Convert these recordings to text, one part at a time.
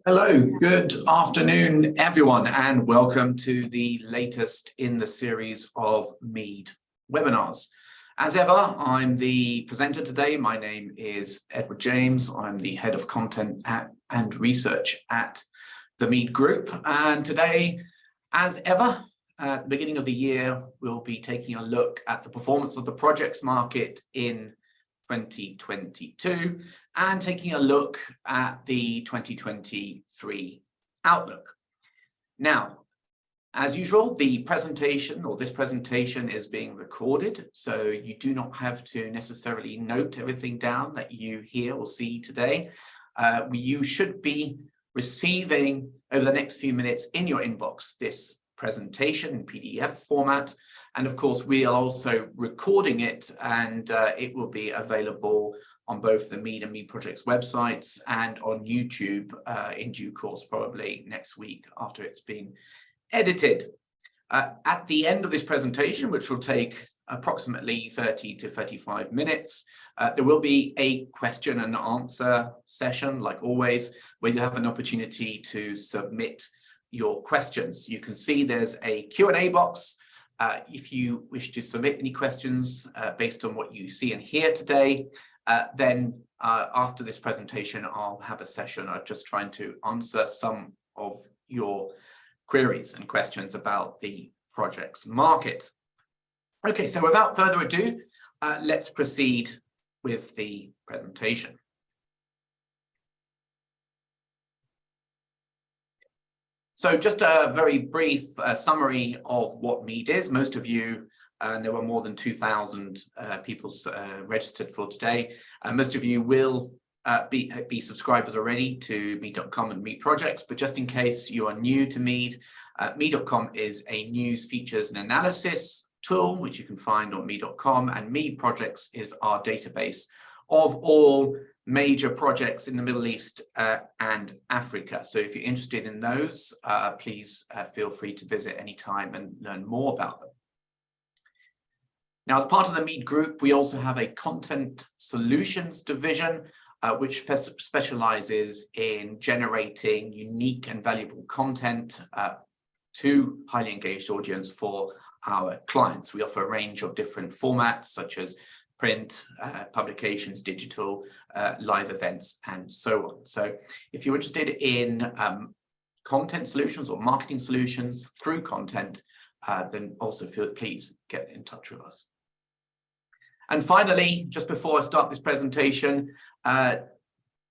Hello, good afternoon, everyone, and welcome to the latest in the series of MEED webinars. As ever, I'm the presenter today. My name is Edward James. I'm the head of content and research at the MEED Group. And today, as ever, at the beginning of the year, we'll be taking a look at the performance of the projects market in 2022 and taking a look at the 2023 outlook. Now, as usual, this presentation is being recorded, so you do not have to necessarily note everything down that you hear or see today. You should be receiving over the next few minutes in your inbox this presentation in PDF format. And of course, we are also recording it, and it will be available on both the MEED and MEED Projects websites and on YouTube in due course, probably next week after it's been edited. At the end of this presentation, which will take approximately 30 to 35 minutes, there will be a question and answer session, like always, where you have an opportunity to submit your questions. You can see there's a Q&A box. If you wish to submit any questions based on what you see and hear today, then after this presentation, I'll have a session of just trying to answer some of your queries and questions about the projects market. Okay, so without further ado, let's proceed with the presentation. So just a very brief summary of what MEED is. Most of you, there were more than 2,000 people registered for today. Most of you will be subscribers already to MEED.com and MEED Projects, but just in case you are new to MEED, MEED.com is a news, features and analysis tool, which you can find on MEED.com, and MEED Projects is our database of all major projects in the Middle East and Africa. So if you're interested in those, please feel free to visit anytime and learn more about them. Now, as part of the MEED Group, we also have a content solutions division, which specializes in generating unique and valuable content to highly engaged audience for our clients. We offer a range of different formats, such as print, publications, digital, live events, and so on. So if you're interested in content solutions or marketing solutions through content, then also please get in touch with us. And finally, just before I start this presentation,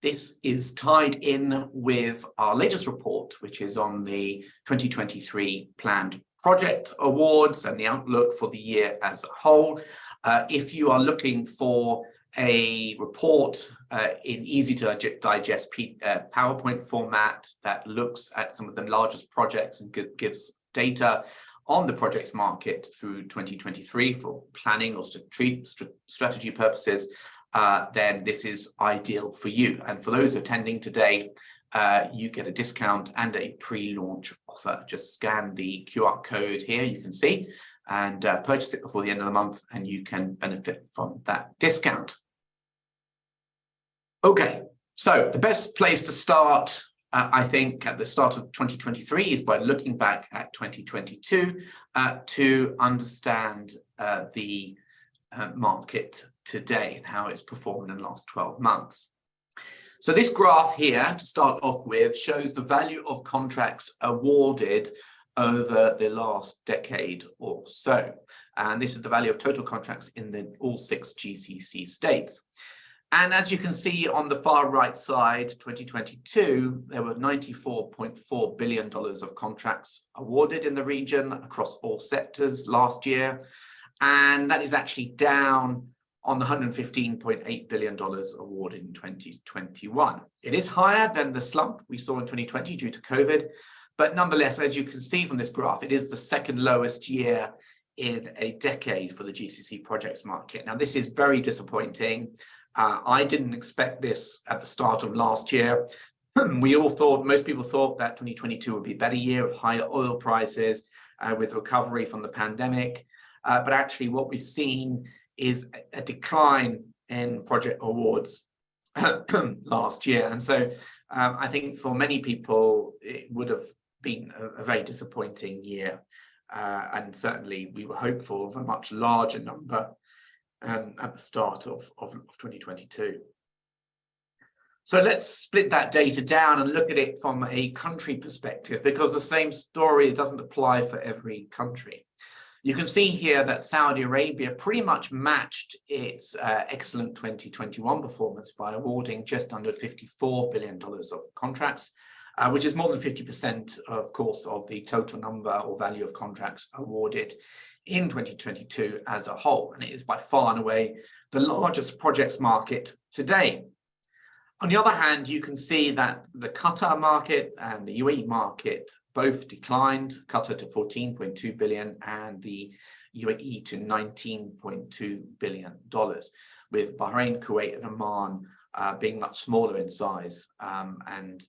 this is tied in with our latest report, which is on the 2023 planned project awards and the outlook for the year as a whole. If you are looking for a report in easy to digest PowerPoint format that looks at some of the largest projects and gives data on the projects market through 2023 for planning or strategy purposes, then this is ideal for you. And for those attending today, you get a discount and a pre-launch offer. Just scan the QR code here, you can see, and purchase it before the end of the month, and you can benefit from that discount. Okay, so the best place to start, I think, at the start of 2023 is by looking back at 2022 to understand the market today and how it's performed in the last 12 months. So this graph here, to start off with, shows the value of contracts awarded over the last decade or so. And this is the value of total contracts in all 6 GCC states. And as you can see on the far right side, 2022, there were $94.4 billion of contracts awarded in the region across all sectors last year. And that is actually down on the $115.8 billion awarded in 2021. It is higher than the slump we saw in 2020 due to COVID, but nonetheless, as you can see from this graph, it is the second lowest year in a decade for the GCC projects market. Now, this is very disappointing. I didn't expect this at the start of last year. Most people thought that 2022 would be a better year of higher oil prices with recovery from the pandemic. But actually what we've seen is a decline in project awards last year. And so I think for many people, it would have been a very disappointing year. And certainly we were hopeful of a much larger number at the start of 2022. So let's split that data down and look at it from a country perspective, because the same story doesn't apply for every country. You can see here that Saudi Arabia pretty much matched its excellent 2021 performance by awarding just under $54 billion of contracts, which is more than 50%, of course, of the total number or value of contracts awarded in 2022 as a whole. And it is by far and away the largest projects market today. On the other hand, you can see that the Qatar market and the UAE market both declined, Qatar to 14.2 billion and the UAE to $19.2 billion, with Bahrain, Kuwait and Oman being much smaller in size and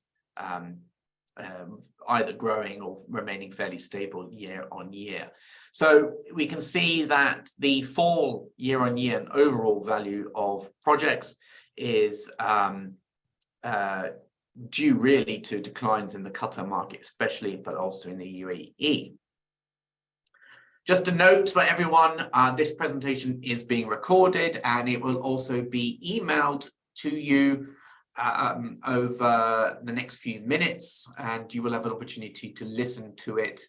either growing or remaining fairly stable year on year. So we can see that the fall year on year and overall value of projects is due really to declines in the Qatar market especially, but also in the UAE. Just a note for everyone, this presentation is being recorded and it will also be emailed to you over the next few minutes, and you will have an opportunity to listen to it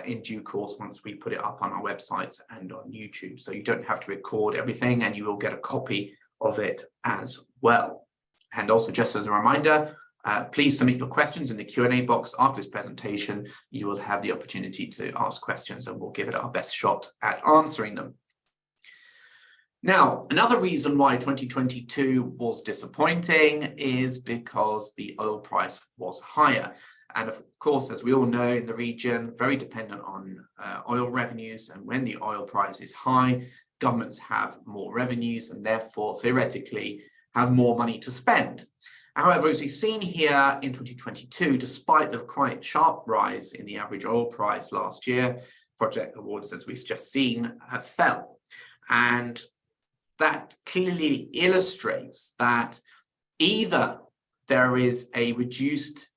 in due course once we put it up on our websites and on YouTube. So you don't have to record everything and you will get a copy of it as well. And also, just as a reminder, please submit your questions in the Q&A box after this presentation. You will have the opportunity to ask questions and we'll give it our best shot at answering them. Now, another reason why 2022 was disappointing is because the oil price was higher. And of course, as we all know in the region, very dependent on oil revenues. And when the oil price is high, governments have more revenues and therefore theoretically have more money to spend. However, as we've seen here in 2022, despite the quite sharp rise in the average oil price last year, project awards, as we've just seen, have fell. And that clearly illustrates that either there is a reduced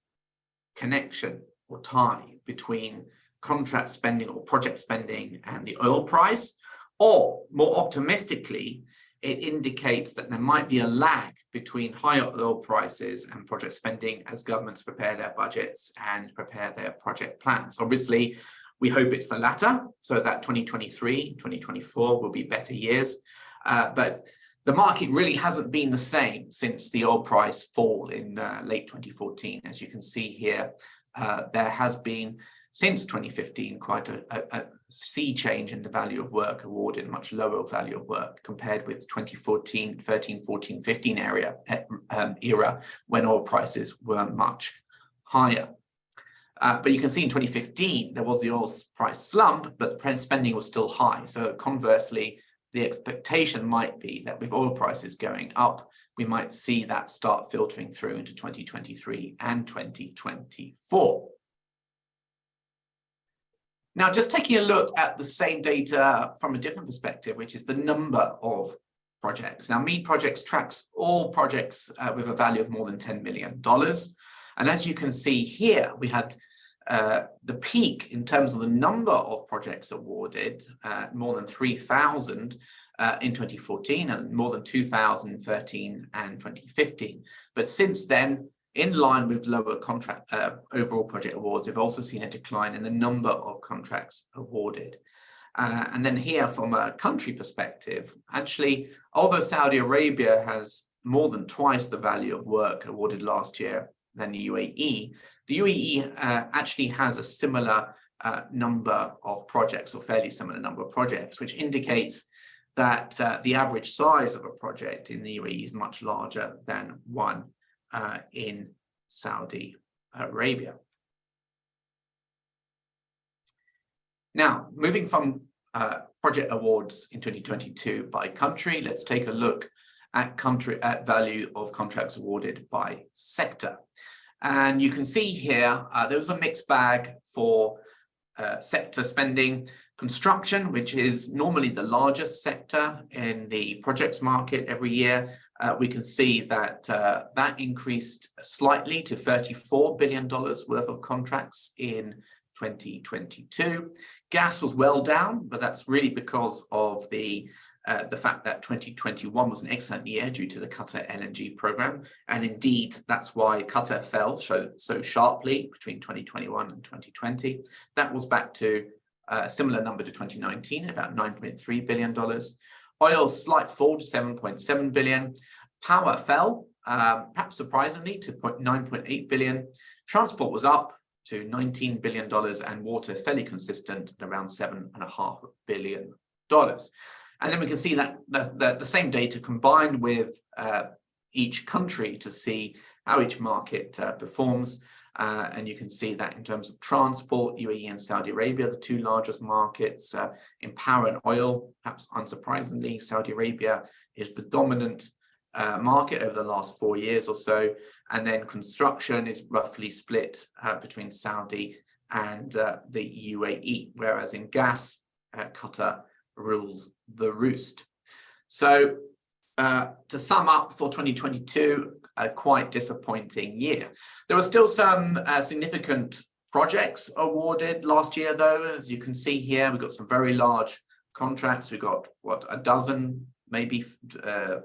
connection or tie between contract spending or project spending and the oil price, or more optimistically, it indicates that there might be a lag between higher oil prices and project spending as governments prepare their budgets and prepare their project plans. Obviously, we hope it's the latter, so that 2023, 2024 will be better years. But the market really hasn't been the same since the oil price fall in late 2014. As you can see here, there has been, since 2015, quite a sea change in the value of work awarded, much lower value of work compared with 2014, 13, 14, 15 era when oil prices were much higher. But you can see in 2015, there was the oil price slump, but spending was still high. So conversely, the expectation might be that with oil prices going up, we might see that start filtering through into 2023 and 2024. Now, just taking a look at the same data from a different perspective, which is the number of projects. Now, MEED projects tracks all projects with a value of more than $10 million. And as you can see here, we had the peak in terms of the number of projects awarded, more than 3,000 in 2014 and more than 2,000 in 2013 and 2015. But since then, in line with lower contract overall project awards, we've also seen a decline in the number of contracts awarded. And then here, from a country perspective, actually, although Saudi Arabia has more than twice the value of work awarded last year than the UAE actually has a similar number of projects, or fairly similar number of projects, which indicates that the average size of a project in the UAE is much larger than one in Saudi Arabia. Now, moving from project awards in 2022 by country, let's take a look at value of contracts awarded by sector. And you can see here, there was a mixed bag for sector spending. Construction, which is normally the largest sector in the projects market every year, we can see that that increased slightly to $34 billion worth of contracts in 2022. Gas was well down, but that's really because of the fact that 2021 was an excellent year due to the Qatar LNG program. And indeed, that's why Qatar fell so sharply between 2021 and 2020. That was back to a similar number to 2019, about $9.3 billion. Oil, slight fall to 7.7 billion. Power fell, perhaps surprisingly, to 9.8 billion. Transport was up to $19 billion, and water fairly consistent at around $7.5 billion. And then we can see that the same data combined with each country to see how each market performs. And you can see that in terms of transport, UAE and Saudi Arabia, the two largest markets. In power and oil, perhaps unsurprisingly, Saudi Arabia is the dominant market over the last 4 years or so. And then construction is roughly split between Saudi and the UAE, whereas in gas, Qatar rules the roost. So to sum up for 2022, a quite disappointing year. There were still some significant projects awarded last year, though. As you can see here, we've got some very large contracts. We've got, what, a dozen, maybe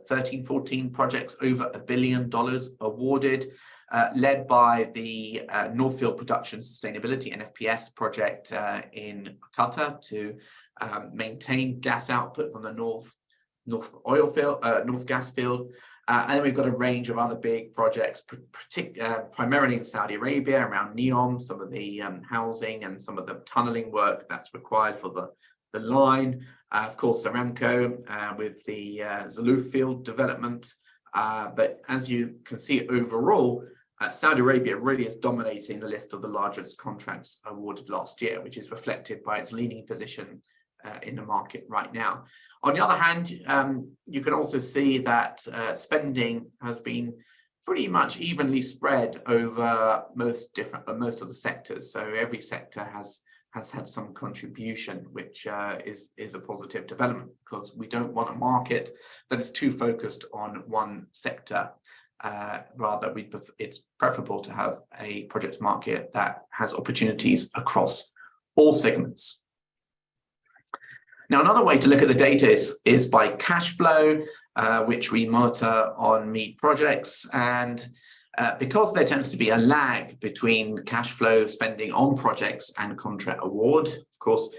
13, 14 projects over $1 billion awarded, led by the North Field Production Sustainability, NFPS project in Qatar to maintain gas output from the North oil field, North gas field. And then we've got a range of other big projects, primarily in Saudi Arabia around NEOM, some of the housing and some of the tunneling work that's required for the line. Of course, Aramco with the Zuluf field development. But as you can see overall, Saudi Arabia really is dominating the list of the largest contracts awarded last year, which is reflected by its leading position in the market right now. On the other hand, you can also see that spending has been pretty much evenly spread over most of the sectors. So every sector has had some contribution, which is a positive development, because we don't want a market that is too focused on one sector. Rather, it's preferable to have a projects market that has opportunities across all segments. Now, another way to look at the data is by cash flow, which we monitor on MEED projects. And because there tends to be a lag between cash flow spending on projects and contract award, of course,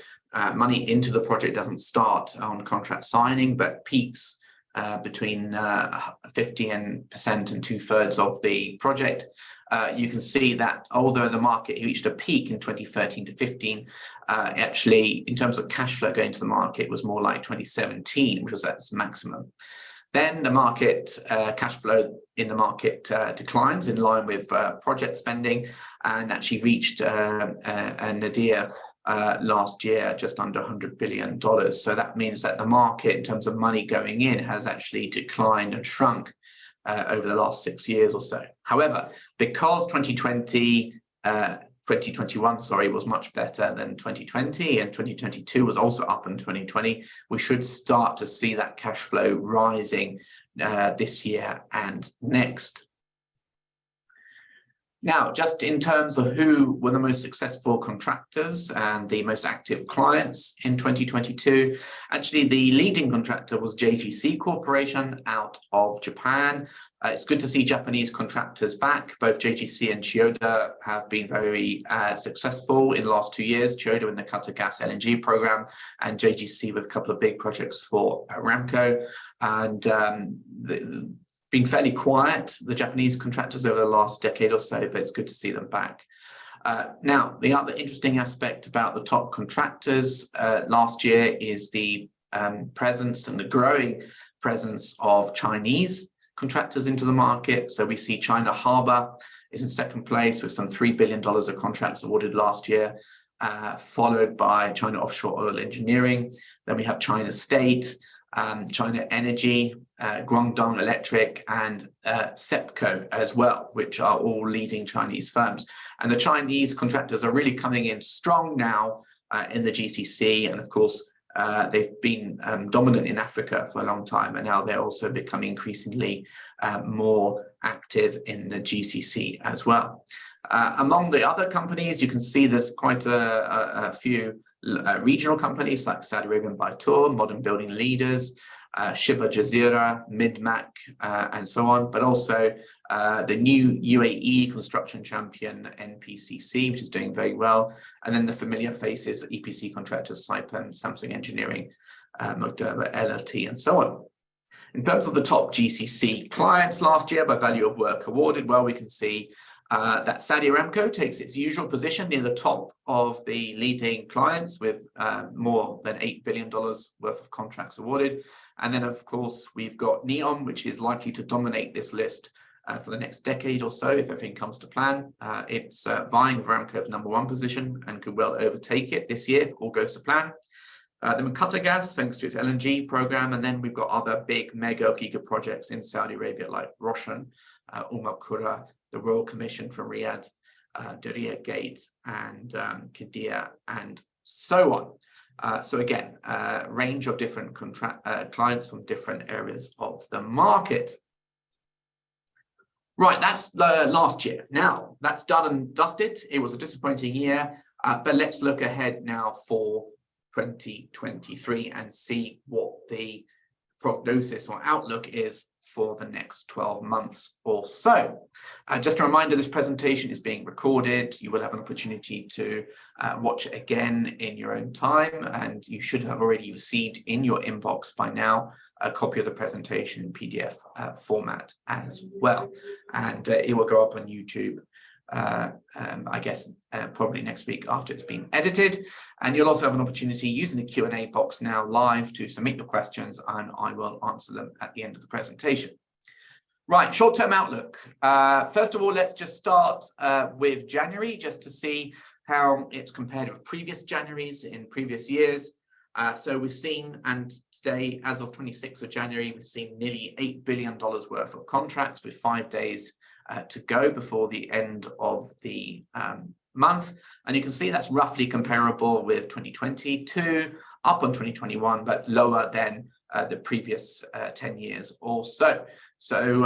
money into the project doesn't start on contract signing, but peaks between 50% and 2/3 of the project. You can see that although the market reached a peak in 2013 to 15, actually, in terms of cash flow going to the market, was more like 2017, which was at its maximum. Then the market, cash flow in the market declines in line with project spending, and actually reached a nadir last year, just under $100 billion. So that means that the market, in terms of money going in, has actually declined and shrunk over the last 6 years or so. However, because 2021 was much better than 2020, and 2022 was also up in 2020, we should start to see that cash flow rising this year and next. Now, just in terms of who were the most successful contractors and the most active clients in 2022, actually the leading contractor was JGC Corporation out of Japan. It's good to see Japanese contractors back. Both JGC and Chiyoda have been very successful in the last 2 years. Chiyoda in the Qatar Gas LNG program, and JGC with a couple of big projects for Aramco. And been fairly quiet, the Japanese contractors, over the last decade or so, but it's good to see them back. Now, the other interesting aspect about the top contractors last year is the presence and the growing presence of Chinese contractors into the market. So we see China Harbour is in second place with some $3 billion of contracts awarded last year, followed by China Offshore Oil Engineering. Then we have China State, China Energy, Guangdong Electric, and SEPCO as well, which are all leading Chinese firms. And the Chinese contractors are really coming in strong now in the GCC, and of course They've been dominant in Africa for a long time, and now they're also becoming increasingly more active in the GCC as well. Among the other companies, you can see there's quite a few regional companies like Saudi Arabian Baitur, Modern Building Leaders, Shibha Jazeera, Midmac, and so on, but also the new UAE construction champion NPCC, which is doing very well, and then the familiar faces EPC contractors Saipem, Samsung Engineering, Mukderba, LLT, and so on. In terms of the top GCC clients last year by value of work awarded, well, we can see that Saudi Aramco takes its usual position near the top of the leading clients with more than $8 billion worth of contracts awarded. And then, of course, we've got NEOM, which is likely to dominate this list for the next decade or so if everything comes to plan. It's vying with Aramco's #1 position and could well overtake it this year if all goes to plan. Then Qatargas, thanks to its LNG program, and then we've got other big mega giga projects in Saudi Arabia like Roshan, Qura, the Royal Commission from Riyadh, Diriyah Gate, and Qiddiya, and so on. So again, a range of different clients from different areas of the market. Right, that's the last year. Now, that's done and dusted. It was a disappointing year, but let's look ahead now for 2023 and see what the prognosis or outlook is for the next 12 months or so. Just a reminder, this presentation is being recorded. You will have an opportunity to watch it again in your own time, and you should have already received in your inbox by now a copy of the presentation in PDF format as well. And it will go up on YouTube, I guess, probably next week after it's been edited. And you'll also have an opportunity using the Q&A box now live to submit your questions, and I will answer them at the end of the presentation. Right, short-term outlook. First of all, let's just start with January, just to see how it's compared with previous Januaries in previous years. So we've seen, and today, as of 26th of January, we've seen nearly $8 billion worth of contracts with 5 days to go before the end of the month. And you can see that's roughly comparable with 2022, up on 2021, but lower than the previous 10 years or so. So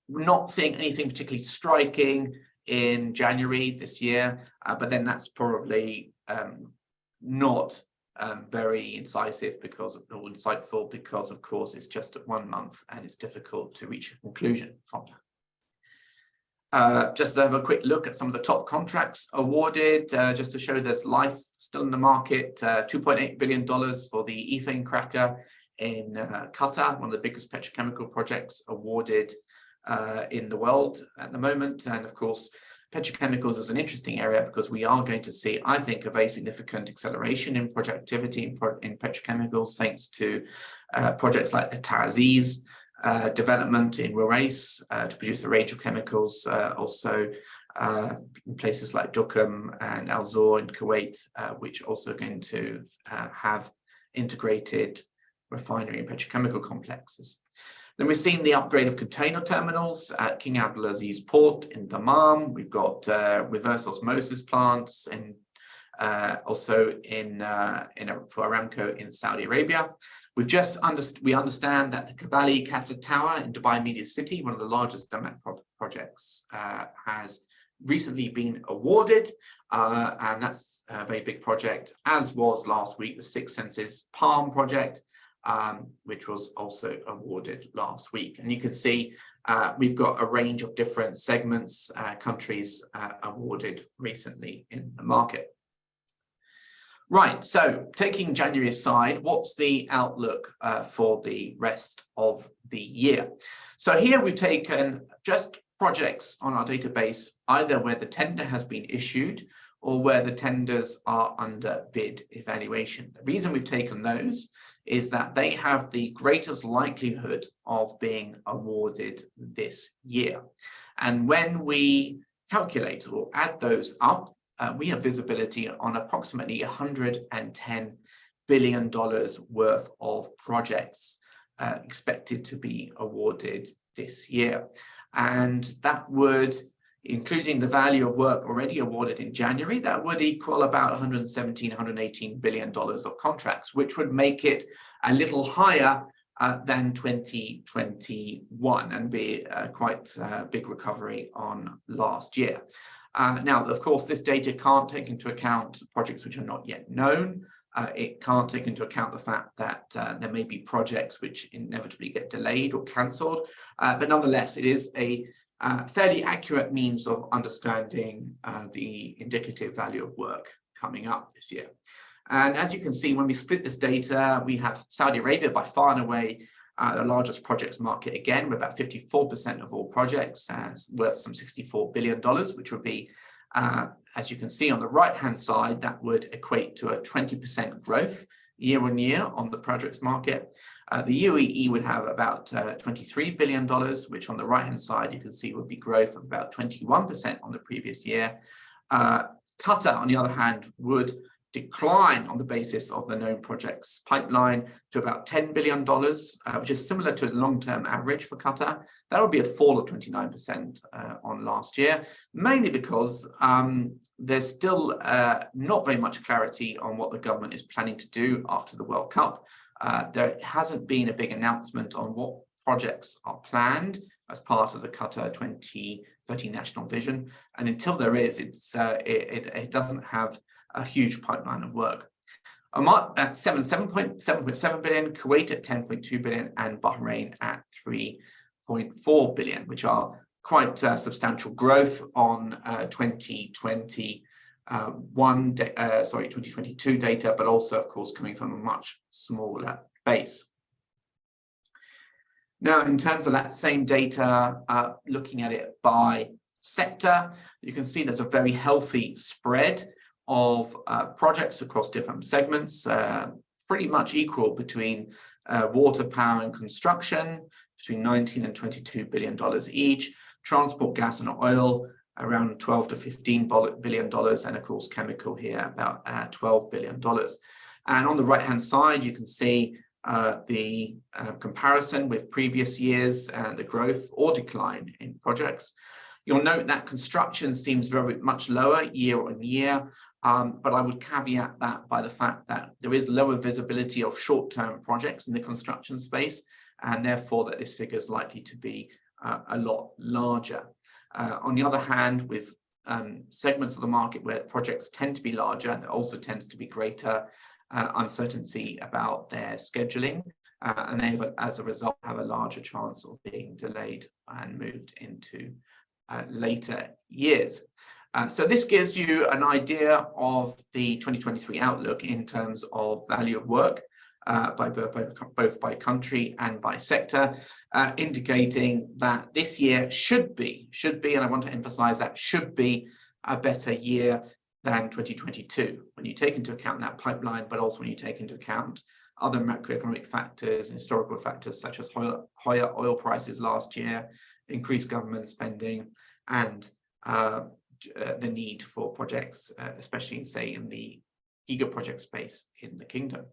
we're not seeing anything particularly striking in January this year, but then that's probably not very incisive because of, or insightful because, of course, it's just 1 month and it's difficult to reach a conclusion from that. Just to have a quick look at some of the top contracts awarded, just to show there's life still in the market. $2.8 billion for the ethane cracker in Qatar, one of the biggest petrochemical projects awarded in the world at the moment. And of course, petrochemicals is an interesting area because we are going to see, I think, a very significant acceleration in project activity in petrochemicals, thanks to projects like the Ta'aziz development in Ruwais to produce a range of chemicals, also in places like Duqm and Al Zour in Kuwait, which also are going to have integrated refinery and petrochemical complexes. Then we've seen the upgrade of container terminals at King Abdulaziz Port in Dammam. We've got reverse osmosis plants and also for Aramco in Saudi Arabia. We understand that the Cavalli Catholic Tower in Dubai Media City, one of the largest Dammam projects, has recently been awarded, and that's a very big project, as was last week the Six Senses Palm project, which was also awarded last week. And you can see we've got a range of different segments, countries awarded recently in the market. Right, so taking January aside, what's the outlook for the rest of the year? So here we've taken just projects on our database, either where the tender has been issued or where the tenders are under bid evaluation. The reason we've taken those is that they have the greatest likelihood of being awarded this year. And when we calculate or add those up, we have visibility on approximately $110 billion worth of projects expected to be awarded this year. And that would including the value of work already awarded in January, that would equal about $117, $118 billion of contracts, which would make it a little higher than 2021 and be quite a big recovery on last year. Now, of course, this data can't take into account projects which are not yet known. It can't take into account the fact that there may be projects which inevitably get delayed or cancelled, but nonetheless, it is a fairly accurate means of understanding the indicative value of work coming up this year. And as you can see, when we split this data, we have Saudi Arabia by far and away the largest projects market again, with about 54% of all projects, worth some $64 billion, which would be, as you can see on the right-hand side, that would equate to a 20% growth year on year on the projects market. The UAE would have about $23 billion, which on the right-hand side, you can see would be growth of about 21% on the previous year. Qatar, on the other hand, would decline on the basis of the known projects pipeline to about $10 billion, which is similar to a long-term average for Qatar. That would be a fall of 29% on last year, mainly because there's still not very much clarity on what the government is planning to do after the World Cup. There hasn't been a big announcement on what projects are planned as part of the Qatar 2030 national vision. And until there is, it doesn't have a huge pipeline of work. Oman at 7.7 billion, Kuwait at 10.2 billion, and Bahrain at 3.4 billion, which are quite substantial growth on 2022 data, but also, of course, coming from a much smaller base. Now, in terms of that same data, looking at it by sector, you can see there's a very healthy spread of projects across different segments, pretty much equal between water, power, and construction, between $19 and $22 billion each, transport, gas, and oil, around $12 to $15 billion, and of course, chemical here, about $12 billion. And on the right-hand side, you can see the comparison with previous years and the growth or decline in projects. You'll note that construction seems very much lower year on year, but I would caveat that by the fact that there is lower visibility of short-term projects in the construction space, and therefore that this figure is likely to be a lot larger. On the other hand, with segments of the market where projects tend to be larger, there also tends to be greater uncertainty about their scheduling, and they, as a result, have a larger chance of being delayed and moved into later years. So this gives you an idea of the 2023 outlook in terms of value of work, both by country and by sector, indicating that this year should be, and I want to emphasize that, should be a better year than 2022, when you take into account that pipeline, but also when you take into account other macroeconomic factors and historical factors such as higher oil prices last year, increased government spending, and the need for projects, especially, say, in the Giga project space in the kingdom.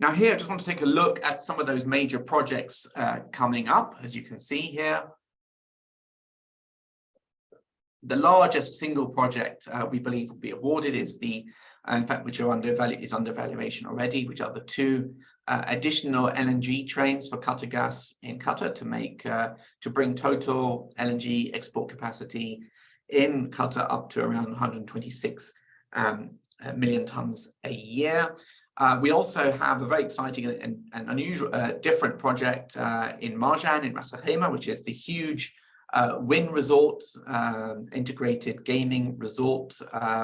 Now here, I just want to take a look at some of those major projects coming up. As you can see here, the largest single project we believe will be awarded is the, in fact, which are under valuation already, which are the two additional LNG trains for Qatar Gas in Qatar to bring total LNG export capacity in Qatar up to around 126 million tons a year. We also have a very exciting and unusual, different project in Marjan in Ras Al Khaimah, which is the huge wind resort, integrated gaming resort,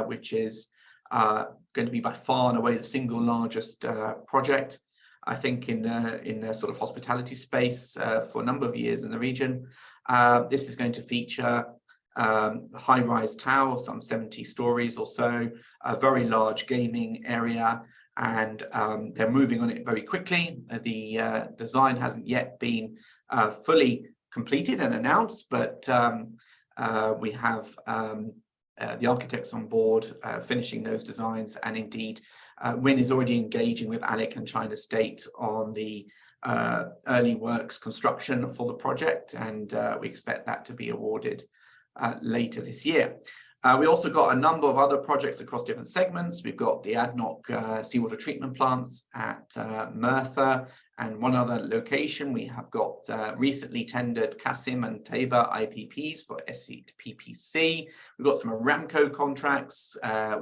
which is going to be by far and away the single largest project, I think, in the sort of hospitality space for a number of years in the region. This is going to feature a high-rise tower, some 70 stories or so, a very large gaming area, and they're moving on it very quickly. The design hasn't yet been fully completed and announced, but we have the architects on board finishing those designs, and indeed WIN is already engaging with ALEC and China State on the early works construction for the project, and we expect that to be awarded later this year. We also got a number of other projects across different segments. We've got the ADNOC seawater treatment plants at Merthyr and one other location. We have got recently tendered Qasim and Taiba IPPs for SCPPC. We've got some Aramco contracts.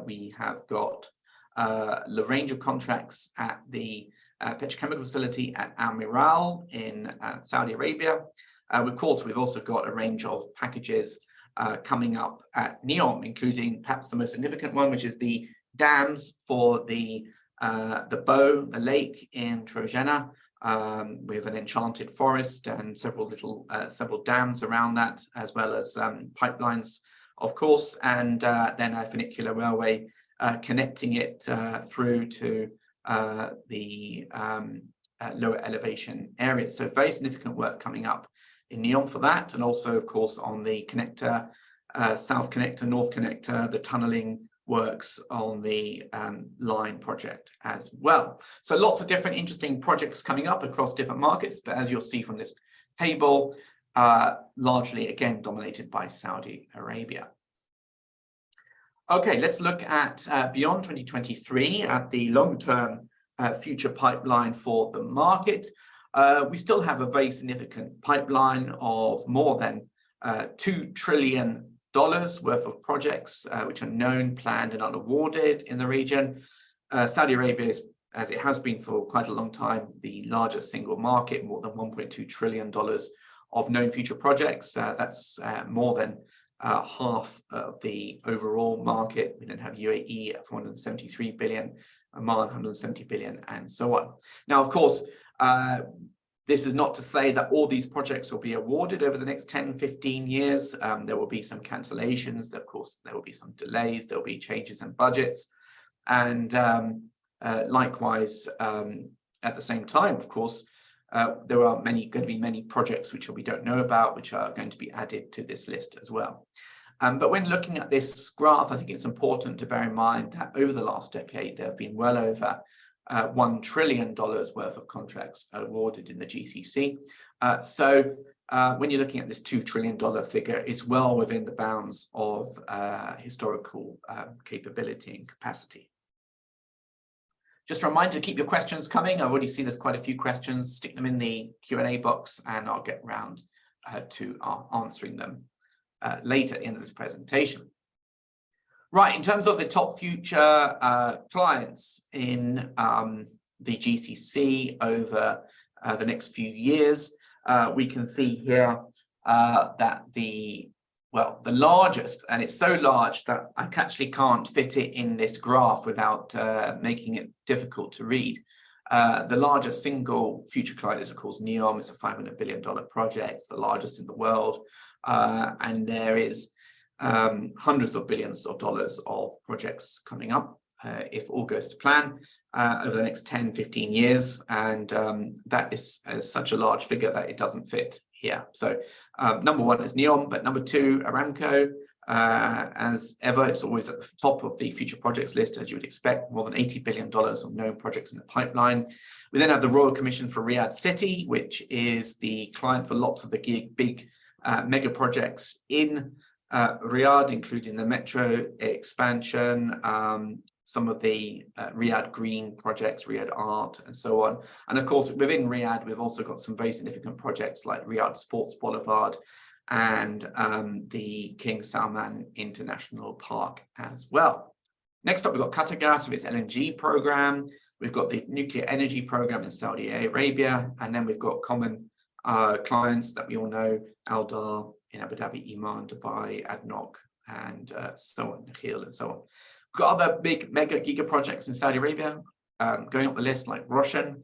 We have got a range of contracts at the petrochemical facility at Al Miral in Saudi Arabia. Of course, we've also got a range of packages coming up at NEOM, including perhaps the most significant one, which is the dams for the Bow, the lake in Trojena. We have an enchanted forest and several dams around that, as well as pipelines, of course, and then a funicular railway connecting it through to the lower elevation areas. So very significant work coming up in NEOM for that, and also, of course, on the connector, South Connector, North Connector, the tunneling works on the line project as well. So lots of different interesting projects coming up across different markets, but as you'll see from this table, largely, again, dominated by Saudi Arabia. Okay, let's look at beyond 2023 at the long-term future pipeline for the market. We still have a very significant pipeline of more than $2 trillion worth of projects which are known, planned, and unawarded in the region. Saudi Arabia is, as it has been for quite a long time, the largest single market, more than $1.2 trillion of known future projects. That's more than half of the overall market. We then have UAE at 473 billion, Oman 170 billion, and so on. Now, of course, this is not to say that all these projects will be awarded over the next 10, 15 years. There will be some cancellations. Of course, there will be some delays. There will be changes in budgets. And likewise, at the same time, of course, there are going to be many projects which we don't know about, which are going to be added to this list as well. But when looking at this graph, I think it's important to bear in mind that over the last decade, there have been well over $1 trillion worth of contracts awarded in the GCC. So when you're looking at this $2 trillion figure, it's well within the bounds of historical capability and capacity. Just a reminder to keep your questions coming. I already see there's quite a few questions. Stick them in the Q&A box and I'll get round to answering them later at the end of this presentation. Right, in terms of the top future clients in the GCC over the next few years, we can see here that the largest, and it's so large that I actually can't fit it in this graph without making it difficult to read. The largest single future client is, of course, NEOM. It's a $500 billion project. It's the largest in the world. And there is hundreds of billions of dollars of projects coming up, if all goes to plan, over the next 10, 15 years. And that is such a large figure that it doesn't fit here. So number one is NEOM, but number two, Aramco. As ever, it's always at the top of the future projects list, as you would expect, more than $80 billion of known projects in the pipeline. We then have the Royal Commission for Riyadh City, which is the client for lots of the big mega projects in Riyadh, including the metro expansion, some of the Riyadh Green projects, Riyadh Art, and so on. And of course, within Riyadh, we've also got some very significant projects like Riyadh Sports Boulevard and the King Salman International Park as well. Next up, we've got Qatargas with its LNG program. We've got the nuclear energy program in Saudi Arabia, and then we've got common clients that we all know, Aldar in Abu Dhabi, Iman, Dubai, ADNOC, and so on, Nakheel, and so on. We've got other big mega giga projects in Saudi Arabia going up the list, like Roshan.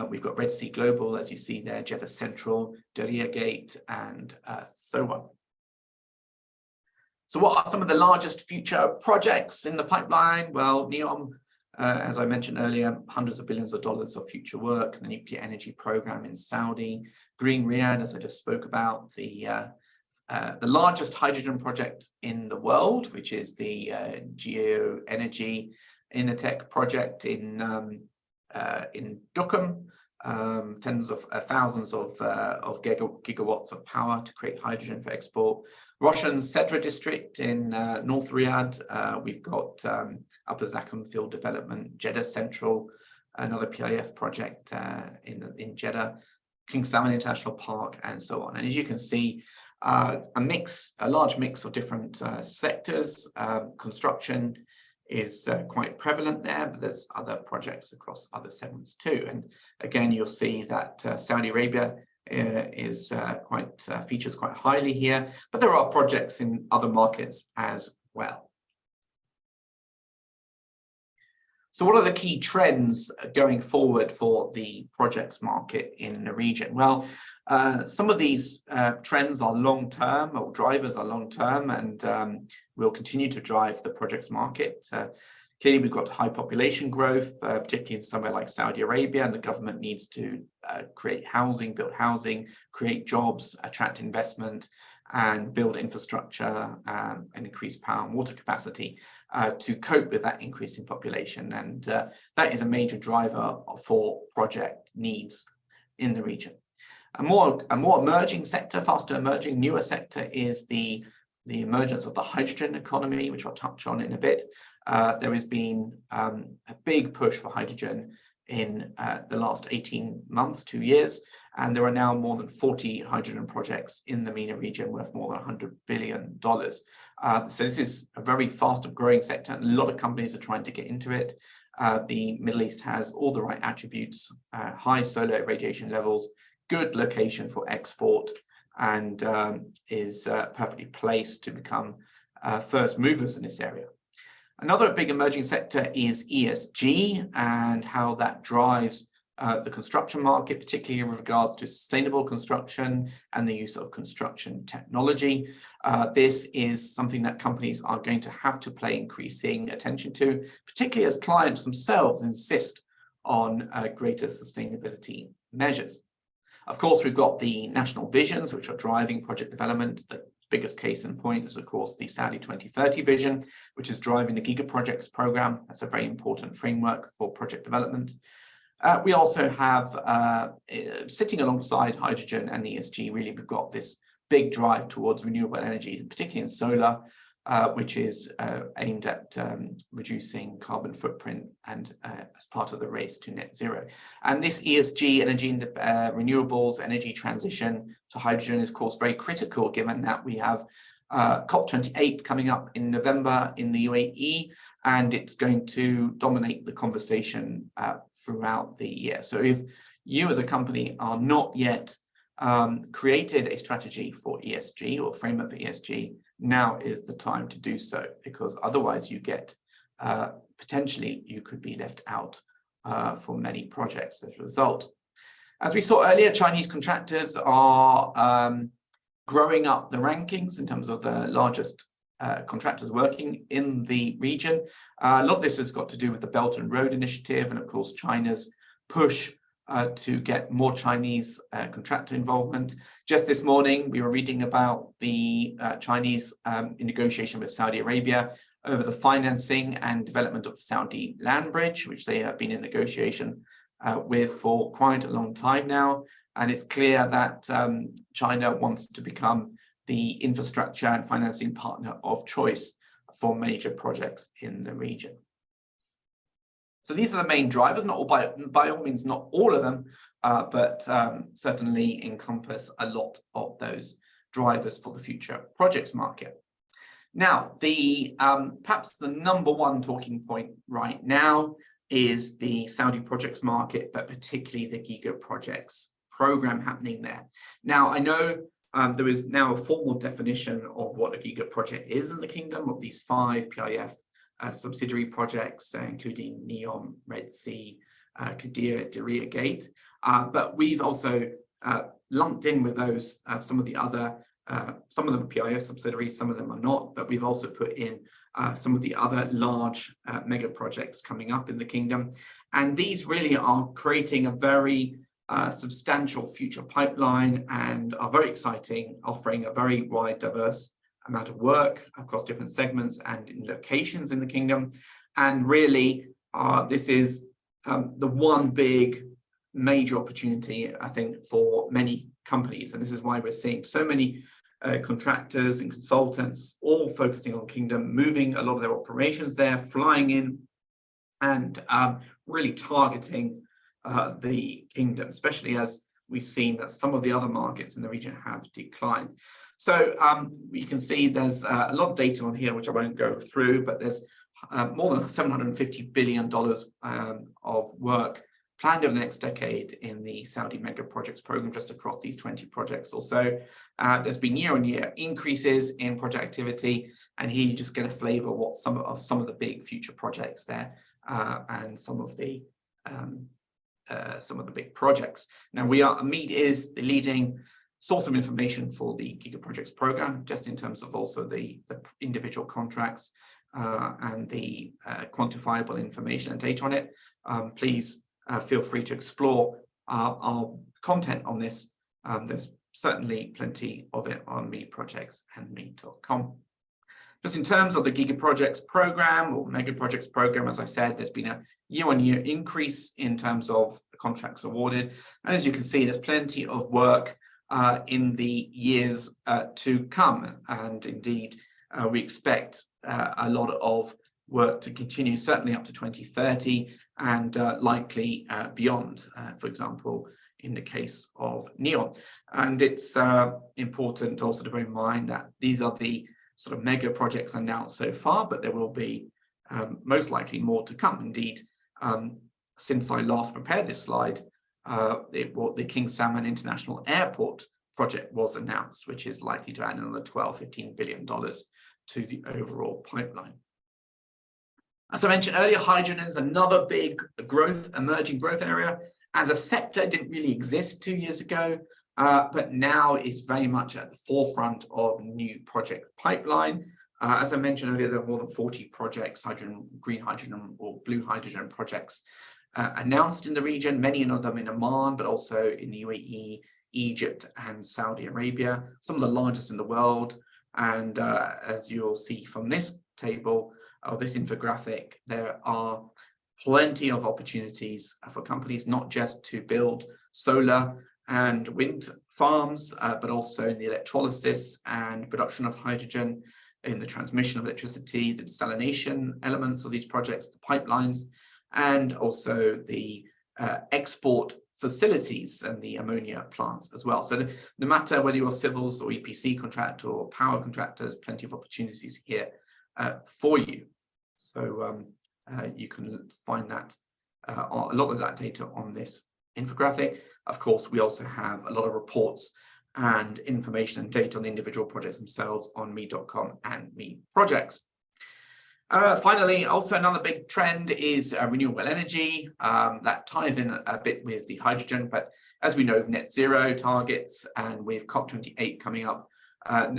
We've got Red Sea Global, as you see there, Jeddah Central, Diriyah Gate, and so on. So what are some of the largest future projects in the pipeline? Well, NEOM, as I mentioned earlier, hundreds of billions of dollars of future work, the nuclear energy program in Saudi, Green Riyadh, as I just spoke about, the largest hydrogen project in the world, which is the geo-energy Innertech project in Duqm, tens of thousands of gigawatts of power to create hydrogen for export. Roshan's Sedra district in North Riyadh, we've got Upper Zakum Field Development, Jeddah Central, another PIF project in Jeddah, King Salman International Park, and so on. And as you can see, a large mix of different sectors. Construction is quite prevalent there, but there's other projects across other segments too. And again, you'll see that Saudi Arabia features quite highly here, but there are projects in other markets as well. So what are the key trends going forward for the projects market in the region? Well, some of these trends are long-term, or drivers are long-term, and will continue to drive the projects market. Clearly, we've got high population growth, particularly in somewhere like Saudi Arabia, and the government needs to create housing, build housing, create jobs, attract investment, and build infrastructure and increase power and water capacity to cope with that increase in population. And that is a major driver for project needs in the region. A more emerging sector, faster emerging, newer sector is the emergence of the hydrogen economy, which I'll touch on in a bit. There has been a big push for hydrogen in the last 18 months, 2 years, and there are now more than 40 hydrogen projects in the MENA region worth more than $100 billion. So this is a very fast growing sector, and a lot of companies are trying to get into it. The Middle East has all the right attributes, high solar irradiation levels, good location for export, and is perfectly placed to become first movers in this area. Another big emerging sector is ESG and how that drives the construction market, particularly with regards to sustainable construction and the use of construction technology. This is something that companies are going to have to pay increasing attention to, particularly as clients themselves insist on greater sustainability measures. Of course, we've got the national visions, which are driving project development. The biggest case in point is, of course, the Saudi 2030 vision, which is driving the Giga projects program. That's a very important framework for project development. We also have, sitting alongside hydrogen and ESG, really, we've got this big drive towards renewable energy, particularly in solar, which is aimed at reducing carbon footprint and as part of the race to net zero. And this ESG, energy and renewables, energy transition to hydrogen is, of course, very critical, given that we have COP28 coming up in November in the UAE, and it's going to dominate the conversation throughout the year. So if you as a company are not yet created a strategy for ESG or framework for ESG, now is the time to do so, because otherwise you get, potentially you could be left out for many projects as a result. As we saw earlier, Chinese contractors are growing up the rankings in terms of the largest contractors working in the region. A lot of this has got to do with the Belt and Road Initiative, and of course China's push to get more Chinese contractor involvement. Just this morning, we were reading about the Chinese in negotiation with Saudi Arabia over the financing and development of the Saudi land bridge, which they have been in negotiation with for quite a long time now. And it's clear that China wants to become the infrastructure and financing partner of choice for major projects in the region. So these are the main drivers, not all, by all means, not all of them, but certainly encompass a lot of those drivers for the future projects market. Now, perhaps the number one talking point right now is the Saudi projects market, but particularly the Giga projects program happening there. Now, I know there is now a formal definition of what a Giga project is in the kingdom, of these 5 PIF subsidiary projects, including NEOM, Red Sea, Qiddiya, Diriyah Gate. But we've also lumped in with those some of the other, some of them are PIF subsidiaries, some of them are not, but we've also put in some of the other large mega projects coming up in the kingdom. And these really are creating a very substantial future pipeline and are very exciting, offering a very wide, diverse amount of work across different segments and in locations in the kingdom. And really, this is the one big major opportunity, I think, for many companies. And this is why we're seeing so many contractors and consultants all focusing on Kingdom, moving a lot of their operations there, flying in, and really targeting the Kingdom, especially as we've seen that some of the other markets in the region have declined. So you can see there's a lot of data on here, which I won't go through, but there's more than $750 billion of work planned over the next decade in the Saudi mega projects program, just across these 20 projects or so. There's been year-on-year increases in project activity, and here you just get a flavor of what some of the big future projects there and some of the big projects. Now, MEED is the leading source of information for the Giga projects program, just in terms of also the individual contracts and the quantifiable information and data on it. Please feel free to explore our content on this. There's certainly plenty of it on MEED projects and MEED.com. Just in terms of the Giga projects program or mega projects program, as I said, there's been a year-on-year increase in terms of the contracts awarded. And as you can see, there's plenty of work in the years to come. And indeed, we expect a lot of work to continue, certainly up to 2030 and likely beyond, for example, in the case of NEOM. And it's important also to bear in mind that these are the sort of mega projects announced so far, but there will be most likely more to come. Indeed, since I last prepared this slide, the King Salman International Airport project was announced, which is likely to add another $12–15 billion to the overall pipeline. As I mentioned earlier, hydrogen is another big emerging growth area. As a sector, it didn't really exist 2 years ago, but now is very much at the forefront of new project pipeline. As I mentioned earlier, there are more than 40 projects, green hydrogen or blue hydrogen projects announced in the region, many of them in Oman, but also in the UAE, Egypt, and Saudi Arabia, some of the largest in the world. And as you'll see from this table, or this infographic, there are plenty of opportunities for companies, not just to build solar and wind farms, but also in the electrolysis and production of hydrogen, in the transmission of electricity, the desalination elements of these projects, the pipelines, and also the export facilities and the ammonia plants as well. So no matter whether you're civils or EPC contractor or power contractors, plenty of opportunities here for you. So you can find that a lot of that data on this infographic. Of course, we also have a lot of reports and information and data on the individual projects themselves on MEED.com and MEED projects. Finally, also another big trend is renewable energy. That ties in a bit with the hydrogen, but as we know, net zero targets, and with COP28 coming up,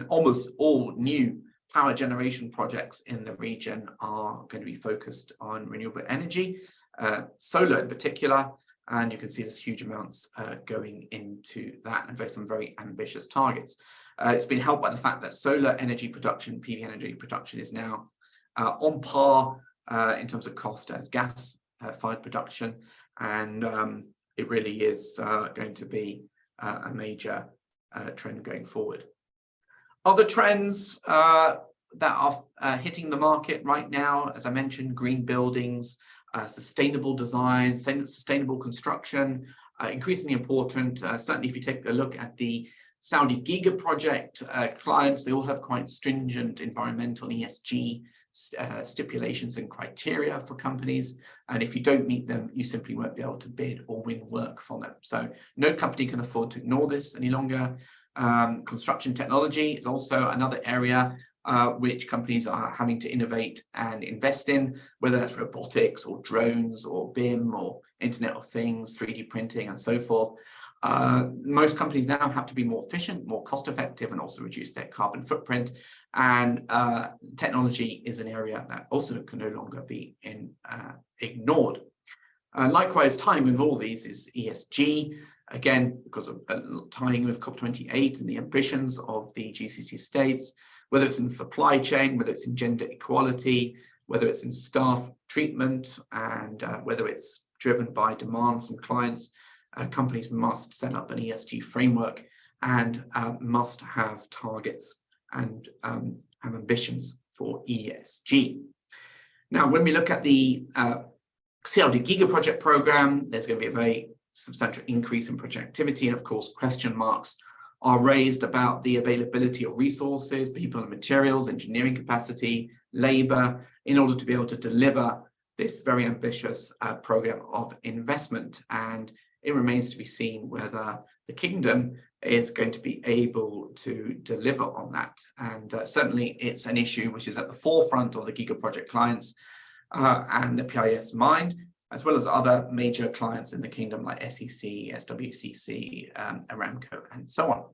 almost all new power generation projects in the region are going to be focused on renewable energy, solar in particular, and you can see there's huge amounts going into that, and some very ambitious targets. It's been helped by the fact that solar energy production, PV energy production, is now on par in terms of cost as gas-fired production, and it really is going to be a major trend going forward. Other trends that are hitting the market right now, as I mentioned, green buildings, sustainable design, sustainable construction, increasingly important. Certainly, if you take a look at the Saudi Giga project clients, they all have quite stringent environmental and ESG stipulations and criteria for companies. And if you don't meet them, you simply won't be able to bid or win work from them. So no company can afford to ignore this any longer. Construction technology is also another area which companies are having to innovate and invest in, whether that's robotics or drones or BIM or Internet of Things, 3D printing, and so forth. Most companies now have to be more efficient, more cost effective, and also reduce their carbon footprint. And technology is an area that also can no longer be ignored. Likewise, tying with all these is ESG. Again, because of tying with COP28 and the ambitions of the GCC states, whether it's in the supply chain, whether it's in gender equality, whether it's in staff treatment, and whether it's driven by demands from clients, companies must set up an ESG framework and must have targets and have ambitions for ESG. Now, when we look at the CLD Giga project program, there's going to be a very substantial increase in project activity, and of course question marks are raised about the availability of resources, people and materials, engineering capacity, labor, in order to be able to deliver this very ambitious program of investment. And it remains to be seen whether the kingdom is going to be able to deliver on that. And certainly it's an issue which is at the forefront of the Giga project clients and the PIS mind, as well as other major clients in the kingdom like SEC, SWCC, Aramco, and so on.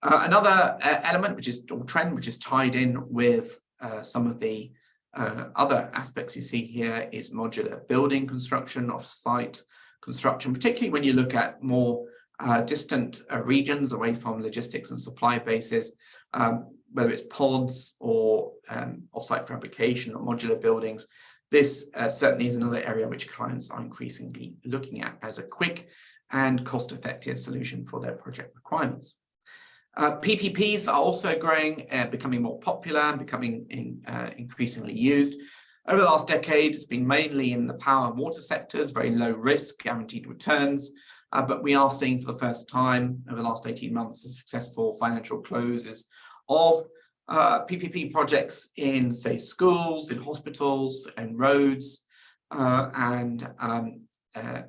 Another element, which is or trend, which is tied in with some of the other aspects you see here, is modular building construction, off-site construction, particularly when you look at more distant regions away from logistics and supply bases, whether it's pods or off-site fabrication or modular buildings. This certainly is another area which clients are increasingly looking at as a quick and cost-effective solution for their project requirements. PPPs are also growing, becoming more popular and becoming increasingly used. Over the last decade, it's been mainly in the power and water sectors, very low risk, guaranteed returns. But we are seeing for the first time over the last 18 months the successful financial closes of PPP projects in, say, schools, in hospitals, and roads, and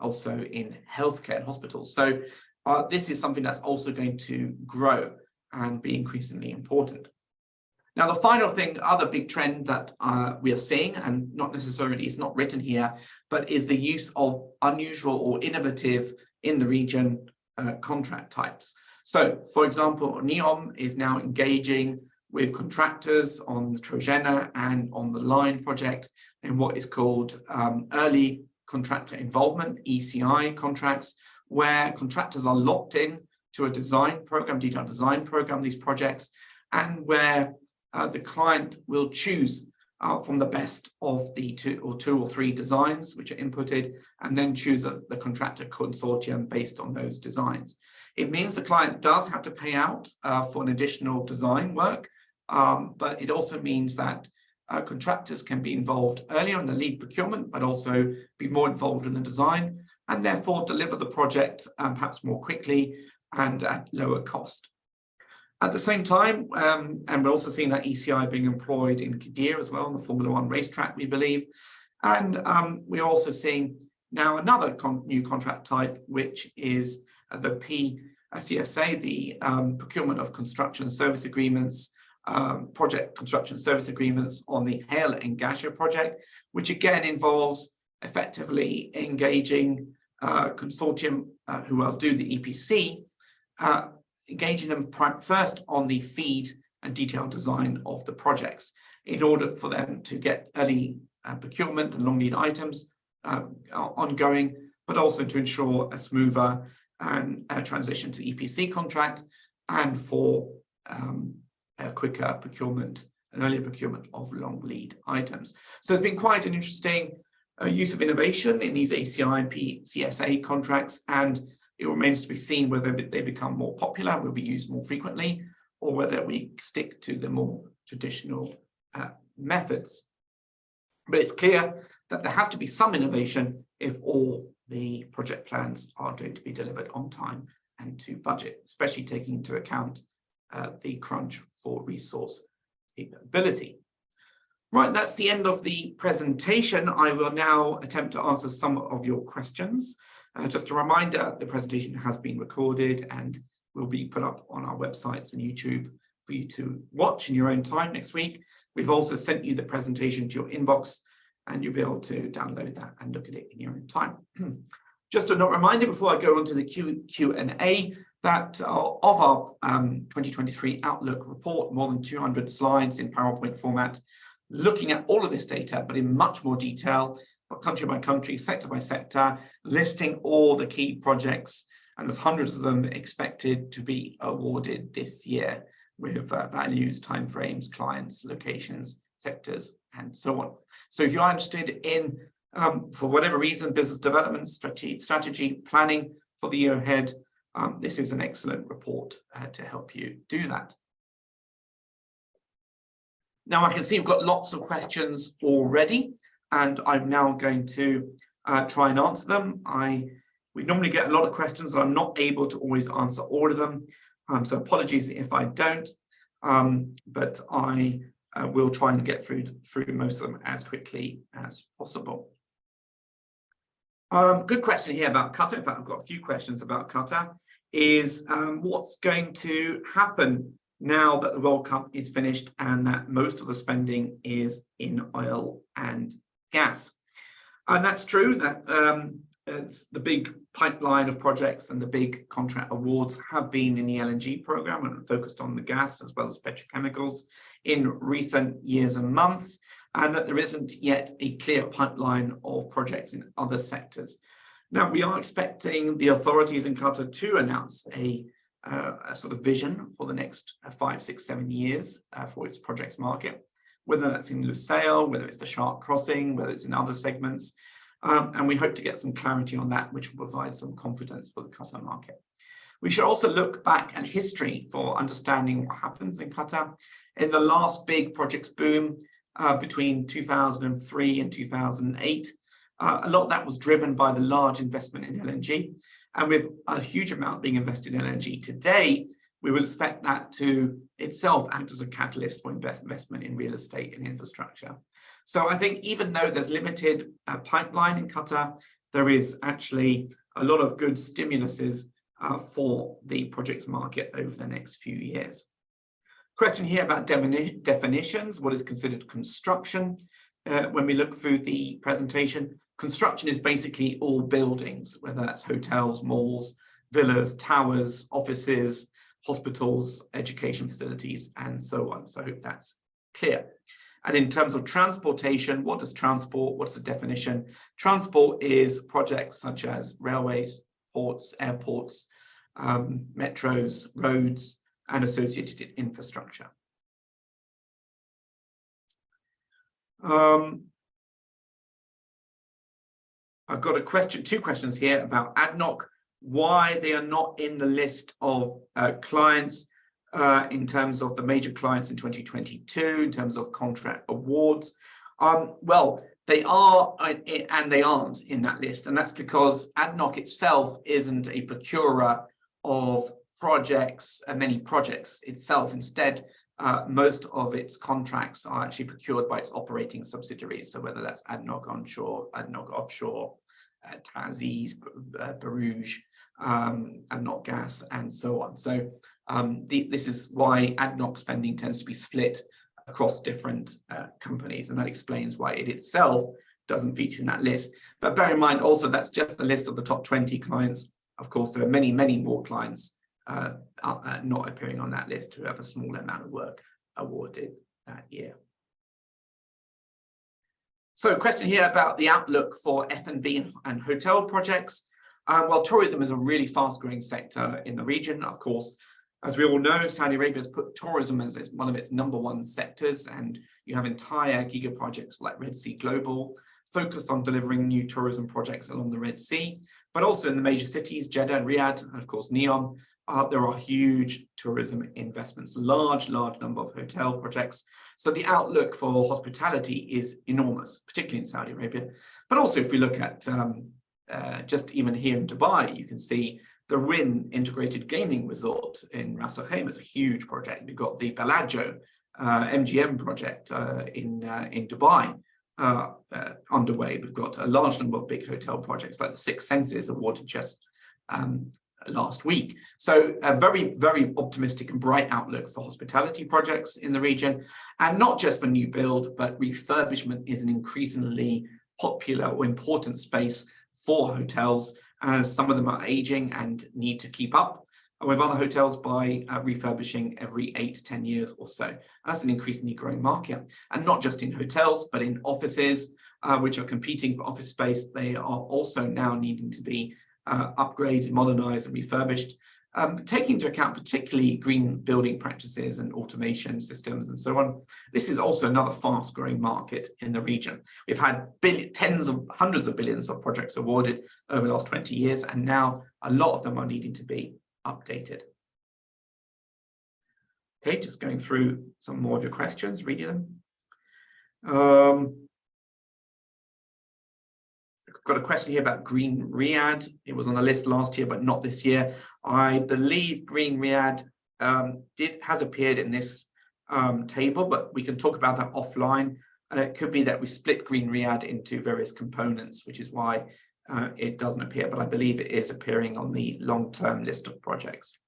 also in healthcare and hospitals. So this is something that's also going to grow and be increasingly important. Now, the final thing, other big trend that we are seeing, and not necessarily, it's not written here, but is the use of unusual or innovative in the region contract types. So, for example, NEOM is now engaging with contractors on the Trojena and on the Line project in what is called early contractor involvement, ECI contracts, where contractors are locked in to a design program, detailed design program, these projects, and where the client will choose from the best of the two or three designs which are inputted, and then choose the contractor consortium based on those designs. It means the client does have to pay out for an additional design work, but it also means that contractors can be involved earlier in the lead procurement, but also be more involved in the design, and therefore deliver the project perhaps more quickly and at lower cost. At the same time, and we're also seeing that ECI being employed in Giga as well, on the Formula One racetrack, we believe. And we're also seeing now another new contract type, which is the PCSA, the procurement of construction service agreements, project construction service agreements on the Hail and Gasher project, which again involves effectively engaging consortium who will do the EPC, engaging them first on the feed and detailed design of the projects in order for them to get early procurement and long lead items ongoing, but also to ensure a smoother and transition to EPC contract, and for a quicker procurement, an earlier procurement of long lead items. So it's been quite an interesting use of innovation in these ACI and PCSA contracts, and it remains to be seen whether they become more popular, will be used more frequently, or whether we stick to the more traditional methods. But it's clear that there has to be some innovation if all the project plans are going to be delivered on time and to budget, especially taking into account the crunch for resource capability. Right, that's the end of the presentation. I will now attempt to answer some of your questions. Just a reminder, the presentation has been recorded and will be put up on our websites and YouTube for you to watch in your own time next week. We've also sent you the presentation to your inbox, and you'll be able to download that and look at it in your own time. Just a reminder before I go on to the Q&A that of our 2023 Outlook report, more than 200 slides in PowerPoint format, looking at all of this data, but in much more detail, country by country, sector by sector, listing all the key projects, and there's hundreds of them expected to be awarded this year with values, timeframes, clients, locations, sectors, and so on. So if you are interested in for whatever reason, business development, strategy, planning for the year ahead, this is an excellent report to help you do that. Now I can see we've got lots of questions already, and I'm now going to try and answer them. We normally get a lot of questions, and I'm not able to always answer all of them. So apologies if I don't, but I will try and get through most of them as quickly as possible. Good question here about Qatar. In fact, I've got a few questions about Qatar. Is what's going to happen now that the World Cup is finished and that most of the spending is in oil and gas? And that's true that it's the big pipeline of projects and the big contract awards have been in the LNG program and focused on the gas as well as petrochemicals in recent years and months, and that there isn't yet a clear pipeline of projects in other sectors. Now, we are expecting the authorities in Qatar to announce a sort of vision for the next 5, 6, 7 years for its projects market, whether that's in Lusail, whether it's the Shark Crossing, whether it's in other segments. And we hope to get some clarity on that, which will provide some confidence for the Qatar market. We should also look back at history for understanding what happens in Qatar. In the last big projects boom between 2003 and 2008, a lot of that was driven by the large investment in LNG. And with a huge amount being invested in LNG today, we would expect that to itself act as a catalyst for investment in real estate and infrastructure. So I think even though there's limited pipeline in Qatar, there is actually a lot of good stimuluses for the projects market over the next few years. Question here about definitions. What is considered construction? When we look through the presentation, construction is basically all buildings, whether that's hotels, malls, villas, towers, offices, hospitals, education facilities, and so on. So I hope that's clear. And in terms of transportation, what is transport? What's the definition? Transport is projects such as railways, ports, airports, metros, roads, and associated infrastructure. I've got a question, 2 questions here about ADNOC, why they are not in the list of clients in terms of the major clients in 2022, in terms of contract awards. Well, they are and they aren't in that list, and that's because ADNOC itself isn't a procurer of projects, many projects itself. Instead, most of its contracts are actually procured by its operating subsidiaries. So whether that's ADNOC onshore, ADNOC offshore, TA'ZIZ, Borouge, ADNOC gas, and so on. So this is why ADNOC spending tends to be split across different companies, and that explains why it itself doesn't feature in that list. But bear in mind also that's just the list of the top 20 clients. Of course, there are many, many more clients not appearing on that list who have a small amount of work awarded that year. So a question here about the outlook for F&B and hotel projects. Well, tourism is a really fast-growing sector in the region. Of course, as we all know, Saudi Arabia has put tourism as one of its #1 sectors, and you have entire Giga projects like Red Sea Global focused on delivering new tourism projects along the Red Sea, but also in the major cities, Jeddah and Riyadh, and of course Neom. There are huge tourism investments, large number of hotel projects. So the outlook for hospitality is enormous, particularly in Saudi Arabia. But also if we look at just even here in Dubai, you can see the Wynn Integrated Gaming Resort in Ras Al Khaimah is a huge project. We've got the Bellagio MGM project in Dubai underway. We've got a large number of big hotel projects like the Six Senses awarded just last week. So a very, very optimistic and bright outlook for hospitality projects in the region, and not just for new build, but refurbishment is an increasingly popular or important space for hotels, as some of them are aging and need to keep up with other hotels by refurbishing every 8 to 10 years or so. That's an increasingly growing market, and not just in hotels, but in offices, which are competing for office space. They are also now needing to be upgraded, modernized, and refurbished. taking into account particularly green building practices and automation systems and so on. This is also another fast growing market in the region. We've had hundreds of billions of projects awarded over the last 20 years, and now a lot of them are needing to be updated. Okay, just going through some more of your questions, reading them. Got a question here about Green Riyadh. It was on the list last year, but not this year. I believe Green Riyadh has appeared in this table, but we can talk about that offline. It could be that we split Green Riyadh into various components, which is why it doesn't appear, but I believe it is appearing on the long-term list of projects.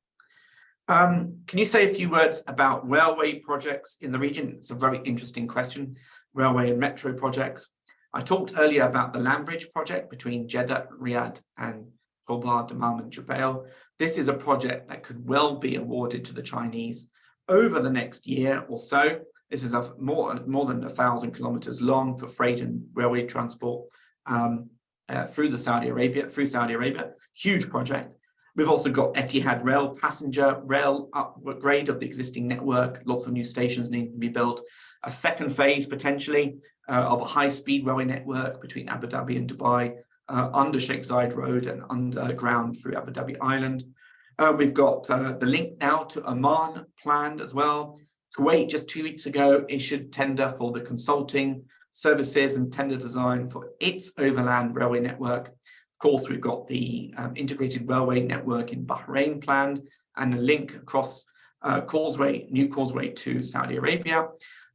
Can you say a few words about railway projects in the region? It's a very interesting question, railway and metro projects. I talked earlier about the land bridge project between Jeddah, Riyadh, and Khobar, Dammam, and Jubail. This is a project that could well be awarded to the Chinese over the next year or so. This is more than 1,000 kilometers long for freight and railway transport through Saudi Arabia. Huge project. We've also got Etihad Rail, passenger rail upgrade of the existing network. Lots of new stations need to be built. A second phase, potentially, of a high-speed railway network between Abu Dhabi and Dubai, under Sheikh Zayed Road and underground through Abu Dhabi Island. We've got the link now to Oman planned as well. Kuwait, just 2 weeks ago, issued tender for the consulting services and tender design for its overland railway network. Of course, we've got the integrated railway network in Bahrain planned, and a link across new causeway to Saudi Arabia.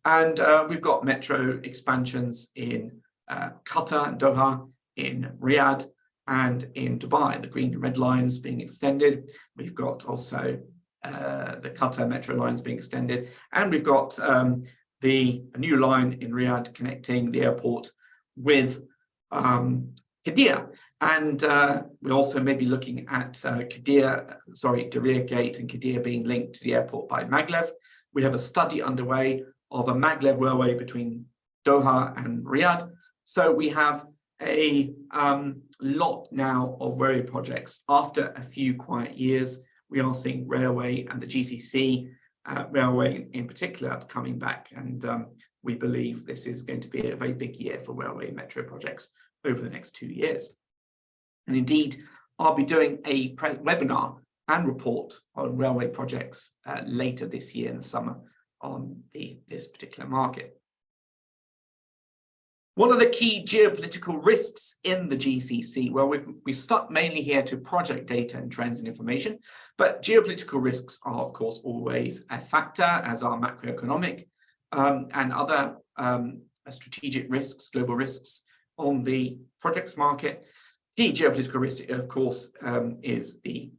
And we've got metro expansions in Qatar, Doha, in Riyadh, and in Dubai. The green and red lines being extended. We've got also the Qatar metro lines being extended. And we've got the new line in Riyadh connecting the airport with Qiddiya. And we're also maybe looking at Diriyah Gate and Qiddiya being linked to the airport by Maglev. We have a study underway of a Maglev railway between Doha and Riyadh. So we have a lot now of railway projects. After a few quiet years, we are seeing railway and the GCC railway in particular coming back. And we believe this is going to be a very big year for railway and metro projects over the next 2 years. And indeed, I'll be doing a webinar and report on railway projects later this year in the summer on this particular market. What are the key geopolitical risks in the GCC? Well, we've stuck mainly here to project data and trends and information, but geopolitical risks are, of course, always a factor, as are macroeconomic and other strategic risks, global risks on the projects market. Key geopolitical risk, of course, is the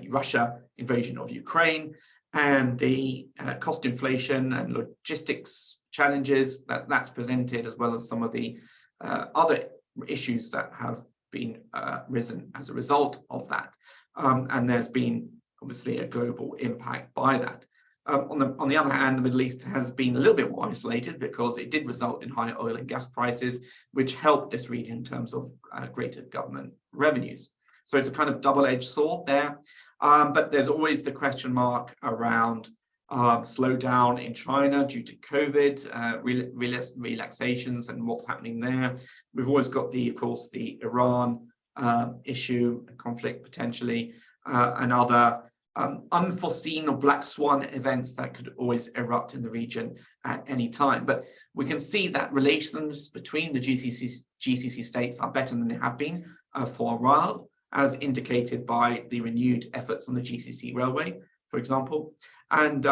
Russia invasion of Ukraine and the cost inflation and logistics challenges that's presented, as well as some of the other issues that have been risen as a result of that. And there's been obviously a global impact by that. On the other hand, the Middle East has been a little bit more isolated because it did result in higher oil and gas prices, which helped this region in terms of greater government revenues. So it's a kind of double-edged sword there. But there's always the question mark around slowdown in China due to COVID, relaxations and what's happening there. We've always got of course, the Iran issue, conflict potentially, and other unforeseen or black swan events that could always erupt in the region at any time. But we can see that relations between the GCC states are better than they have been for a while, as indicated by the renewed efforts on the GCC railway, for example. And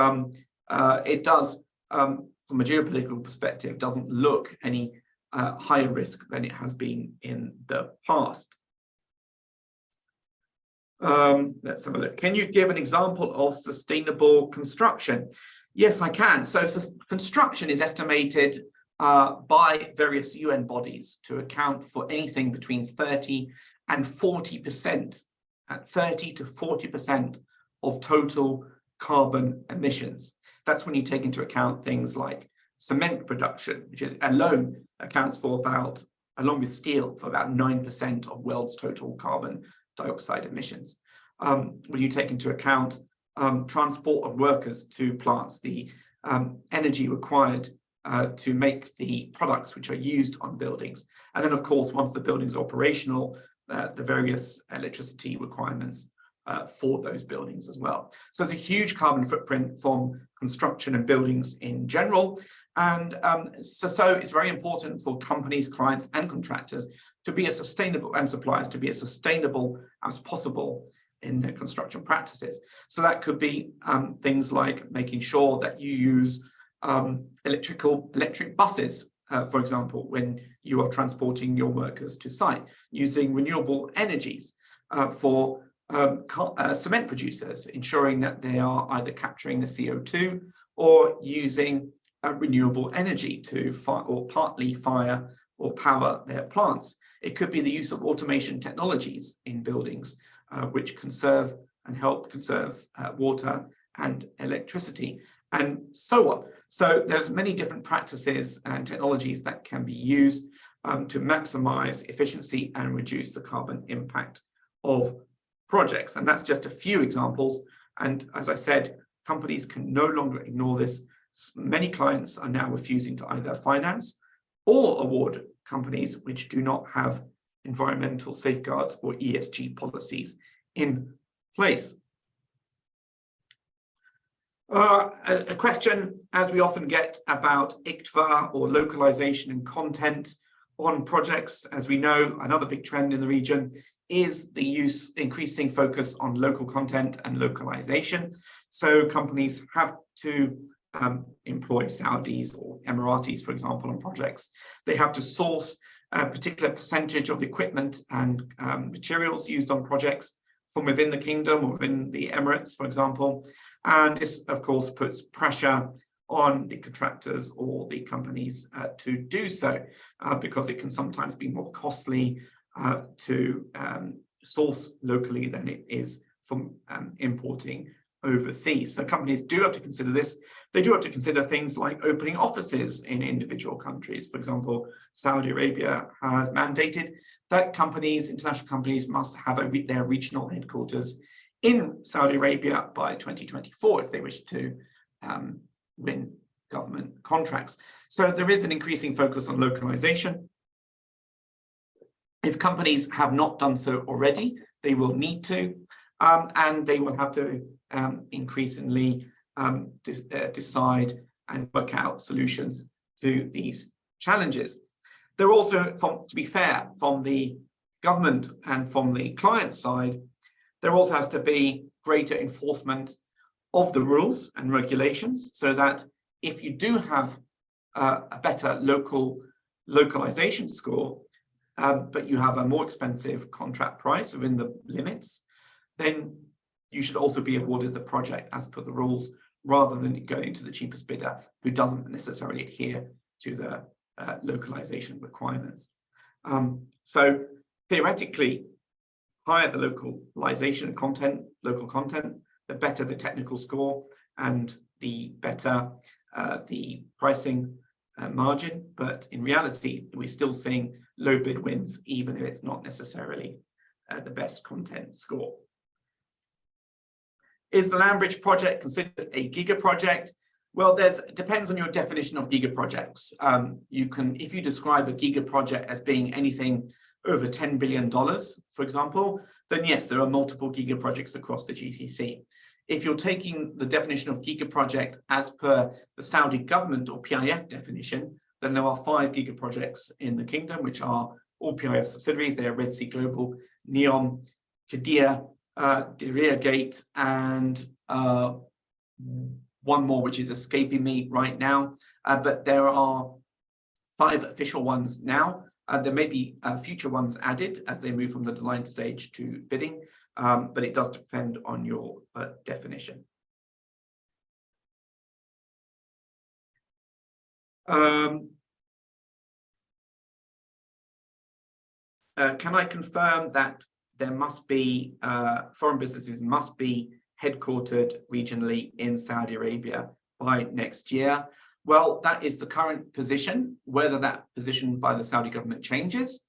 it does, from a geopolitical perspective, doesn't look any higher risk than it has been in the past. Let's have a look. Can you give an example of sustainable construction? Yes, I can. So construction is estimated by various UN bodies to account for anything between 30 and 40%, at 30 to 40% of total carbon emissions. That's when you take into account things like cement production, which is alone accounts for about, along with steel, for about 9% of world's total carbon dioxide emissions. when you take into account transport of workers to plants, the energy required to make the products which are used on buildings. And then, of course, once the buildings are operational, the various electricity requirements for those buildings as well. So there's a huge carbon footprint from construction and buildings in general. And so it's very important for companies, clients, and contractors to be as sustainable, and suppliers to be as sustainable as possible in their construction practices. So that could be things like making sure that you use electric buses, for example, when you are transporting your workers to site, using renewable energies for cement producers, ensuring that they are either capturing the CO2 or using renewable energy to partly fire or power their plants. It could be the use of automation technologies in buildings, which conserve and help conserve water and electricity, and so on. So there's many different practices and technologies that can be used to maximize efficiency and reduce the carbon impact of projects. And that's just a few examples. And as I said, companies can no longer ignore this. Many clients are now refusing to either finance or award companies which do not have environmental safeguards or ESG policies in place. A question, as we often get, about ICTVA or localization and content on projects. As we know, another big trend in the region is the increasing focus on local content and localization. So companies have to employ Saudis or Emiratis, for example, on projects. They have to source a particular percentage of equipment and materials used on projects from within the kingdom or within the Emirates, for example. And this, of course, puts pressure on the contractors or the companies to do so, because it can sometimes be more costly to source locally than it is from importing overseas. So companies do have to consider this. They do have to consider things like opening offices in individual countries. For example, Saudi Arabia has mandated that companies, international companies, must have their regional headquarters in Saudi Arabia by 2024 if they wish to win government contracts. So there is an increasing focus on localization. If companies have not done so already, they will need to, and they will have to increasingly decide and work out solutions to these challenges. There are also, to be fair, from the government and from the client side, there also has to be greater enforcement of the rules and regulations, so that if you do have a better localization score, but you have a more expensive contract price within the limits, then you should also be awarded the project as per the rules, rather than going to the cheapest bidder who doesn't necessarily adhere to the localization requirements. So theoretically, higher the localization content, local content, the better the technical score and the better the pricing margin. But in reality, we're still seeing low bid wins, even if it's not necessarily the best content score. Is the Landbridge project considered a giga project? Well, it depends on your definition of giga projects. If you describe a giga project as being anything over $10 billion, for example, then yes, there are multiple giga projects across the GCC. If you're taking the definition of giga project as per the Saudi government or PIF definition, then there are 5 giga projects in the kingdom, which are all PIF subsidiaries. They are Red Sea Global, NEOM, Qiddiya, Diriyah Gate, and one more which is escaping me right now, but there are 5 official ones now. There may be future ones added as they move from the design stage to bidding, but it does depend on your definition. Can I confirm that there must be foreign businesses must be headquartered regionally in Saudi Arabia by next year? Well, that is the current position. Whether that position by the Saudi government changes,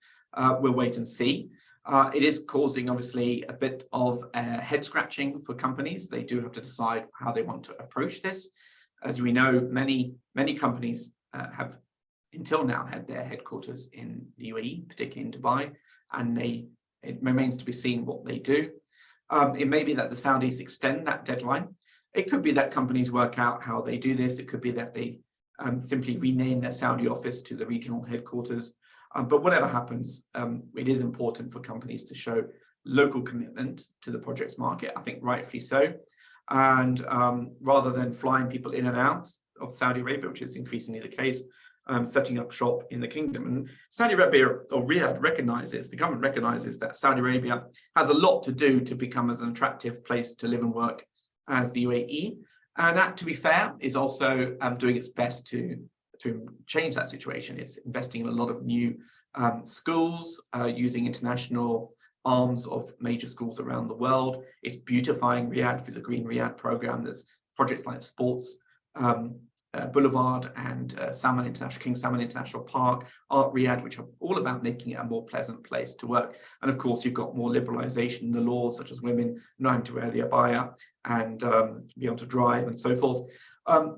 we'll wait and see. It is causing, obviously, a bit of head scratching for companies. They do have to decide how they want to approach this. As we know, many companies have until now had their headquarters in the UAE, particularly in Dubai, and it remains to be seen what they do. It may be that the Saudis extend that deadline. It could be that companies work out how they do this. It could be that they simply rename their Saudi office to the regional headquarters. But whatever happens, it is important for companies to show local commitment to the projects market, I think rightfully so. And rather than flying people in and out of Saudi Arabia, which is increasingly the case, setting up shop in the kingdom. And Saudi Arabia, or Riyadh, recognizes, the government recognizes that Saudi Arabia has a lot to do to become as an attractive place to live and work as the UAE. And that, to be fair, is also doing its best to change that situation. It's investing in a lot of new schools, using international arms of major schools around the world. It's beautifying Riyadh through the Green Riyadh program. There's projects like Sports Boulevard and King Salman International Park, Art Riyadh, which are all about making it a more pleasant place to work. And of course, you've got more liberalization in the laws, such as women not having to wear the abaya and be able to drive and so forth,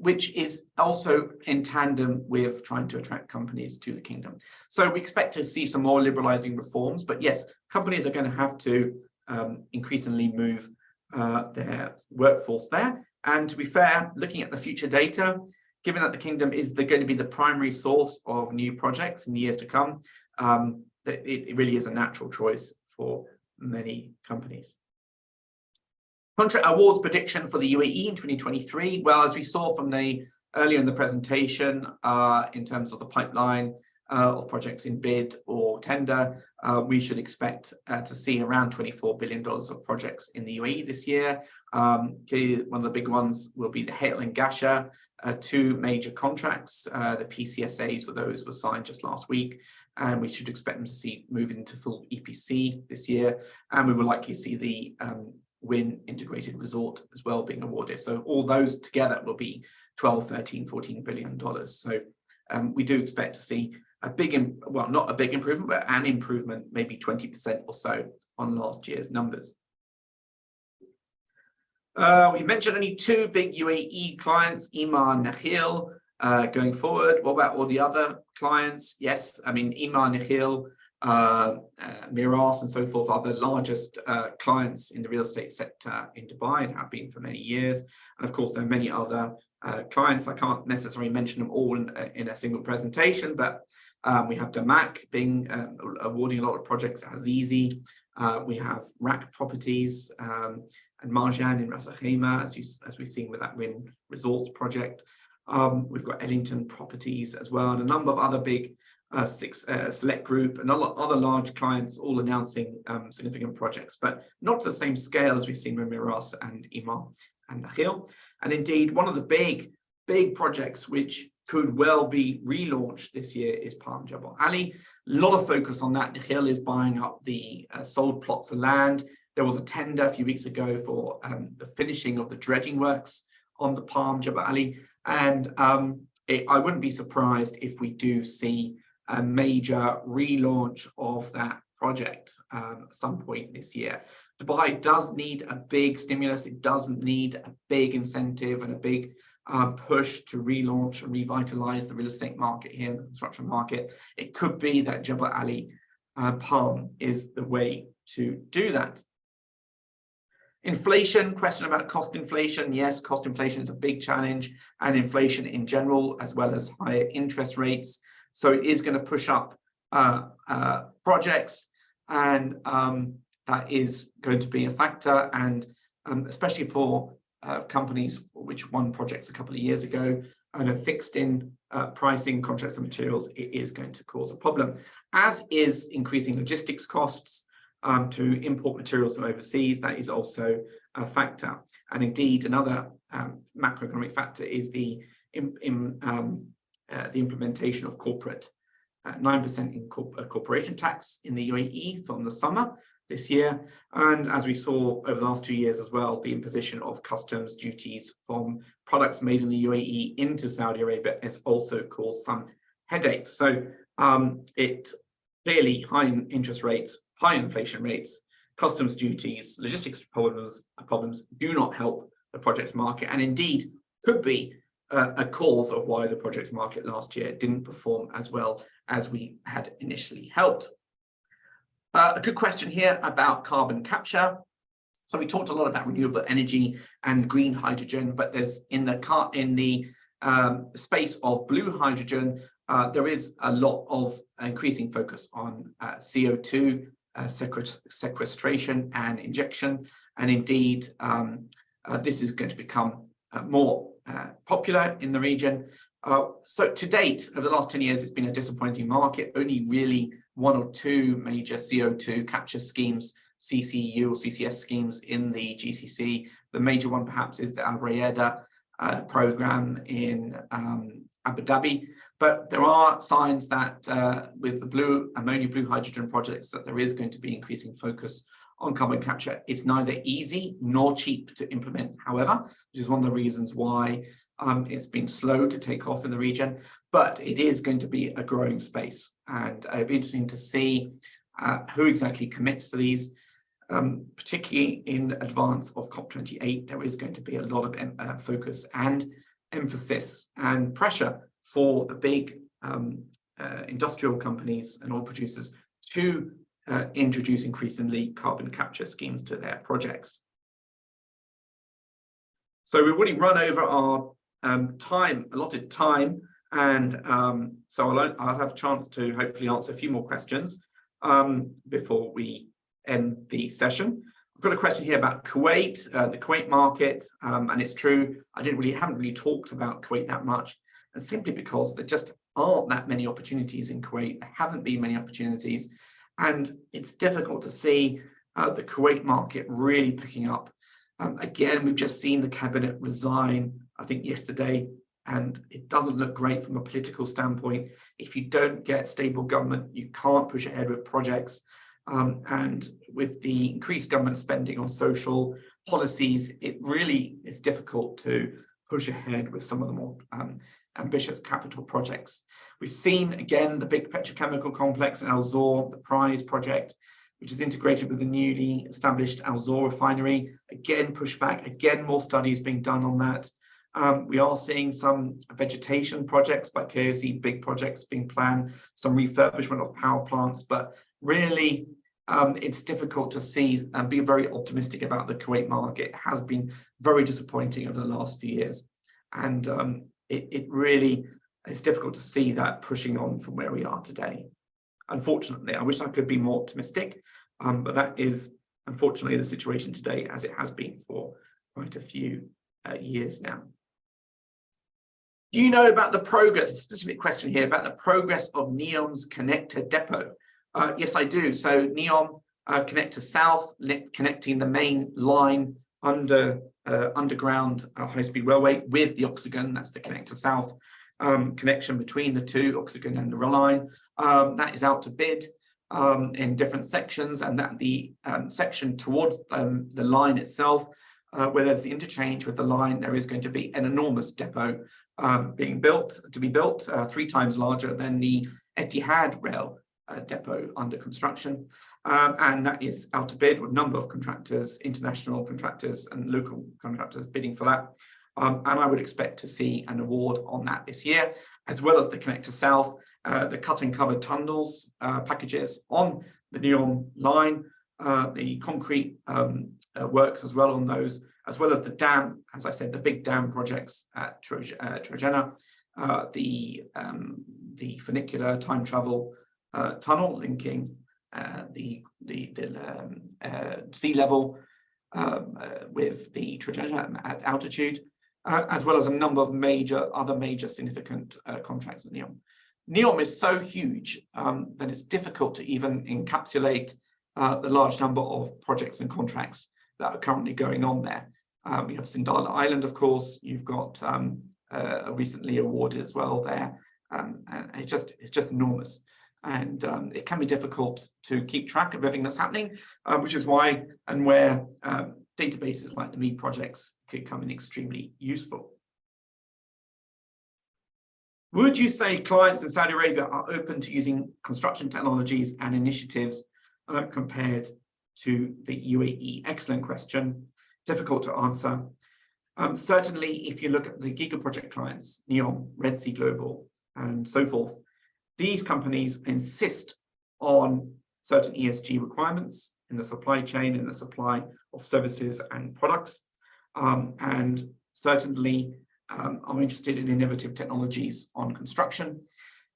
which is also in tandem with trying to attract companies to the kingdom. So we expect to see some more liberalizing reforms, but yes, companies are going to have to increasingly move their workforce there. And to be fair, looking at the future data, given that the kingdom is going to be the primary source of new projects in the years to come, it really is a natural choice for many companies. Contract awards prediction for the UAE in 2023. Well, as we saw from earlier in the presentation, in terms of the pipeline of projects in bid or tender, we should expect to see around $24 billion of projects in the UAE this year. One of the big ones will be the Hail and Gasha, two major contracts. The PCSAs were signed just last week, and we should expect them to move into full EPC this year. And we will likely see the Win integrated resort as well being awarded. So all those together will be 12, 13, 14 billion dollars. So we do expect to see a big, well, not a big improvement, but an improvement, maybe 20% or so on last year's numbers. We mentioned only two big UAE clients, Emaar and Nakheel, going forward. What about all the other clients? Yes, I mean, Emaar, Nakheel, Miras and so forth are the largest clients in the real estate sector in Dubai and have been for many years. And of course, there are many other clients. I can't necessarily mention them all in a single presentation, but we have Damac awarding a lot of projects at Azizi. We have RAK Properties and Marjan in Ras Al Khaimah, as we've seen with that Win Resorts project. We've got Ellington Properties as well, and a number of other big Select Group and other large clients all announcing significant projects, but not to the same scale as we've seen with Miras and Emaar and Nakheel. And indeed, one of the big projects which could well be relaunched this year is Palm Jebel Ali. A lot of focus on that. Nakheel is buying up the sold plots of land. There was a tender a few weeks ago for the finishing of the dredging works on the Palm Jebel Ali, and I wouldn't be surprised if we do see a major relaunch of that project at some point this year. Dubai does need a big stimulus. It does need a big incentive and a big push to relaunch and revitalize the real estate market here, the construction market. It could be that Jebel Ali Palm is the way to do that. Inflation, question about cost inflation. Yes, cost inflation is a big challenge, and inflation in general, as well as higher interest rates. So it is going to push up projects, and that is going to be a factor. And especially for companies which won projects a couple of years ago and have fixed in pricing, contracts and materials, it is going to cause a problem, as is increasing logistics costs to import materials from overseas. That is also a factor. And indeed, another macroeconomic factor is the implementation of corporate 9% in corporation tax in the UAE from the summer this year. And as we saw over the last 2 years as well, the imposition of customs duties from products made in the UAE into Saudi Arabia has also caused some headaches. So it clearly, high interest rates high inflation rates, customs duties, logistics problems do not help the projects market, and indeed could be a cause of why the projects market last year didn't perform as well as we had initially hoped. A good question here about carbon capture. So we talked a lot about renewable energy and green hydrogen, but there's in the space of blue hydrogen, there is a lot of increasing focus on CO2 sequestration and injection, and indeed this is going to become more popular in the region. So to date, over the last 10 years, it's been a disappointing market. Only really 1 or 2 major CO2 capture schemes, CCU or CCS schemes in the GCC. The major one perhaps is the Al Rayeda program in Abu Dhabi. But there are signs that with the blue hydrogen projects, that there is going to be increasing focus on carbon capture. It's neither easy nor cheap to implement, however, which is one of the reasons why it's been slow to take off in the region, but it is going to be a growing space. And it'll be interesting to see who exactly commits to these, particularly in advance of COP28. There is going to be a lot of focus and emphasis and pressure for the big industrial companies and oil producers to introduce increasingly carbon capture schemes to their projects. So we've already run over our allotted time, and so I'll have a chance to hopefully answer a few more questions before we end the session. I've got a question here about Kuwait, the Kuwait market, and it's true, I haven't really talked about Kuwait that much, and simply because there just aren't that many opportunities in Kuwait. There haven't been many opportunities, and it's difficult to see the Kuwait market really picking up. Again, we've just seen the cabinet resign, I think yesterday, and it doesn't look great from a political standpoint. If you don't get stable government, you can't push ahead with projects. And with the increased government spending on social policies, it really is difficult to push ahead with some of the more ambitious capital projects. We've seen, again, the big petrochemical complex in Al Zour, the Prize project, which is integrated with the newly established Al Zour refinery. Again, pushback, again, more studies being done on that. We are seeing some vegetation projects by KOC, big projects being planned, some refurbishment of power plants, but really it's difficult to see and be very optimistic about the Kuwait market. It has been very disappointing over the last few years. And it really is difficult to see that pushing on from where we are today. Unfortunately, I wish I could be more optimistic, but that is unfortunately the situation today, as it has been for quite a few years now. Do you know about the progress, a specific question here, about the progress of NEOM's connector depot? Yes, I do. So NEOM connector south, connecting the main line underground high-speed railway with the Oxygen. That's the connector south connection between the two, Oxygen and the rail line. That is out to bid in different sections, and that the section towards the line itself, where there's the interchange with the line, there is going to be an enormous depot being built, 3 times larger than the Etihad rail depot under construction, and that is out to bid with a number of contractors, international contractors and local contractors bidding for that. And I would expect to see an award on that this year, as well as the connector south, the cut and covered tunnels packages on the NEOM line, the concrete works as well on those, as well as the dam, as I said, the big dam projects at Trojena, the funicular time travel tunnel linking the sea level with the Trojena at altitude, as well as a number of other major significant contracts at NEOM. NEOM is so huge that it's difficult to even encapsulate the large number of projects and contracts that are currently going on there. We have Sindala Island, of course. You've got recently awarded as well there. It's just enormous, and it can be difficult to keep track of everything that's happening, which is why and where databases like the MEED projects could come in extremely useful. Would you say clients in Saudi Arabia are open to using construction technologies and initiatives compared to the UAE? Excellent question, difficult to answer. Certainly, if you look at the Giga project clients, NEOM, Red Sea Global, and so forth, these companies insist on certain ESG requirements in the supply chain, in the supply of services and products, and certainly are interested in innovative technologies on construction.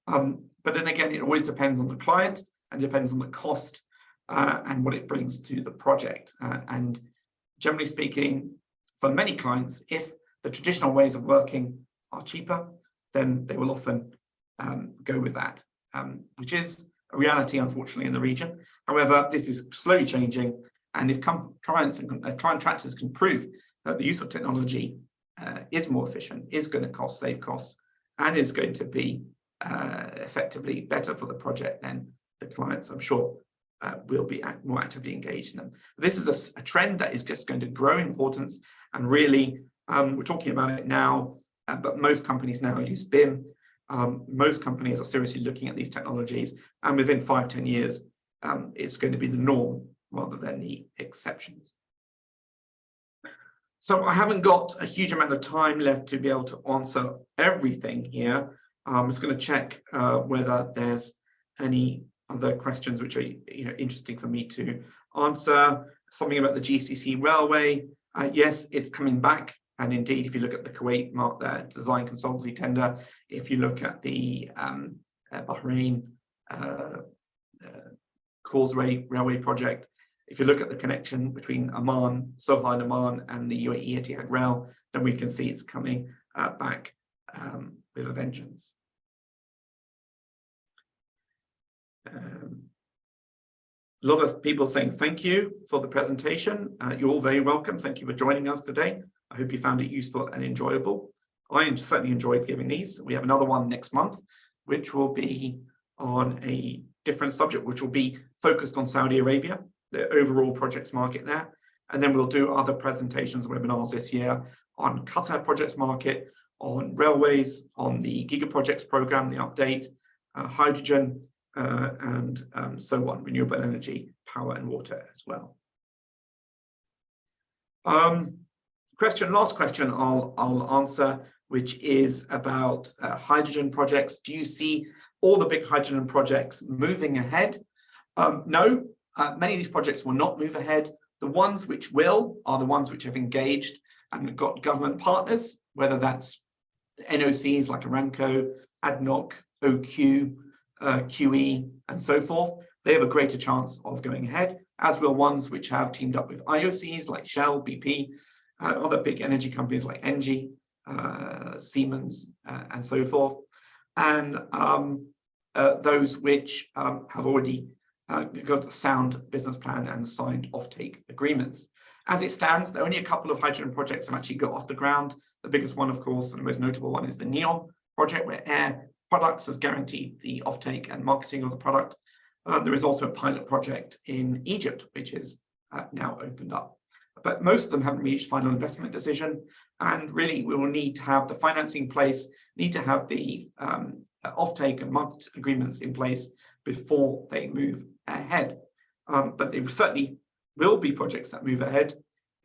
But then again, it always depends on the client and depends on the cost and what it brings to the project. And generally speaking, for many clients, if the traditional ways of working are cheaper, then they will often go with that, which is a reality, unfortunately, in the region. However, this is slowly changing, and if clients and contractors can prove that the use of technology is more efficient, is going to save costs, and is going to be effectively better for the project, then the clients, I'm sure, will be more actively engaged in them. This is a trend that is just going to grow in importance, and really, we're talking about it now, but most companies now use BIM. Most companies are seriously looking at these technologies, and within 5-10 years, it's going to be the norm rather than the exceptions. So I haven't got a huge amount of time left to be able to answer everything here. I'm just going to check whether there's any other questions which are interesting for me to answer. Something about the GCC railway. Yes, it's coming back. And indeed, if you look at the Kuwait design consultancy tender, if you look at the Bahrain Causeway Railway project, if you look at the connection between Oman, Soha and Oman, and the UAE Etihad Rail, then we can see it's coming back with a vengeance. A lot of people saying thank you for the presentation. You're all very welcome. Thank you for joining us today. I hope you found it useful and enjoyable. I certainly enjoyed giving these. We have another one next month, which will be on a different subject, which will be focused on Saudi Arabia, the overall projects market there. And then we'll do other presentations, webinars this year on Qatar projects market, on railways, on the Giga projects program, the update, hydrogen, and so on, renewable energy, power and water as well. Last question I'll answer, which is about hydrogen projects. Do you see all the big hydrogen projects moving ahead? No, many of these projects will not move ahead. The ones which will are the ones which have engaged and got government partners, whether that's NOCs like Aramco, ADNOC, OQ, QE, and so forth. They have a greater chance of going ahead, as will ones which have teamed up with IOCs like Shell, BP, other big energy companies like Engie, Siemens, and so forth, and those which have already got a sound business plan and signed offtake agreements. As it stands, there are only a couple of hydrogen projects have actually got off the ground. The biggest one, of course, and the most notable one is the NEOM project, where Air Products has guaranteed the offtake and marketing of the product. There is also a pilot project in Egypt, which is now opened up. But most of them haven't reached final investment decision. And really, we will need to have the financing in place, need to have the offtake and market agreements in place before they move ahead. But there certainly will be projects that move ahead.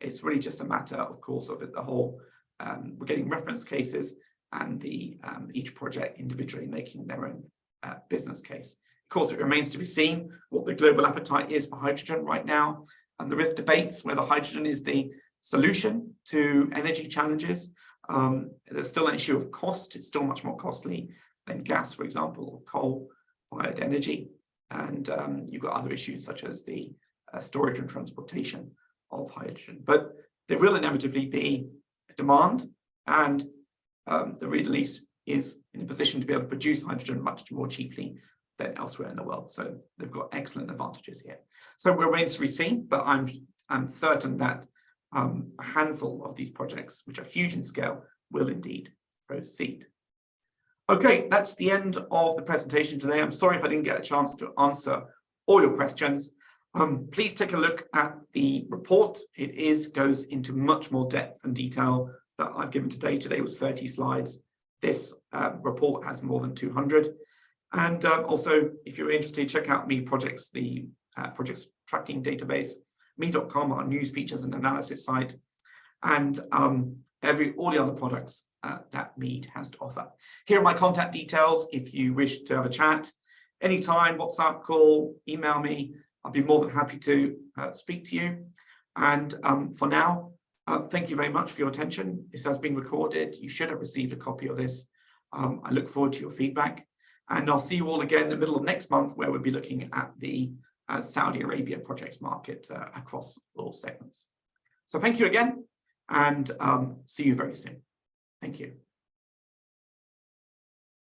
It's really just a matter, of course, of the whole, we're getting reference cases and the each project individually making their own business case. Of course, it remains to be seen what the global appetite is for hydrogen right now. And there is debates whether hydrogen is the solution to energy challenges. There's still an issue of cost. It's still much more costly than gas, for example, or coal-fired energy. And you've got other issues such as the storage and transportation of hydrogen. But there will inevitably be a demand, and the Middle East is in a position to be able to produce hydrogen much more cheaply than elsewhere in the world. So they've got excellent advantages here. So it remains to be seen, but I'm certain that a handful of these projects, which are huge in scale, will indeed proceed. Okay, that's the end of the presentation today. I'm sorry if I didn't get a chance to answer all your questions. Please take a look at the report. It goes into much more depth and detail that I've given today. Today was 30 slides. This report has more than 200. And also, if you're interested, check out MEED Projects, the projects tracking database, me.com, our news, features and analysis site, and all the other products that MEED has to offer. Here are my contact details if you wish to have a chat. Anytime, WhatsApp, call, email me. I'll be more than happy to speak to you. And for now, thank you very much for your attention. This has been recorded. You should have received a copy of this. I look forward to your feedback. And I'll see you all again in the middle of next month, where we'll be looking at the Saudi Arabia projects market across all segments. So thank you again, and see you very soon. Thank you.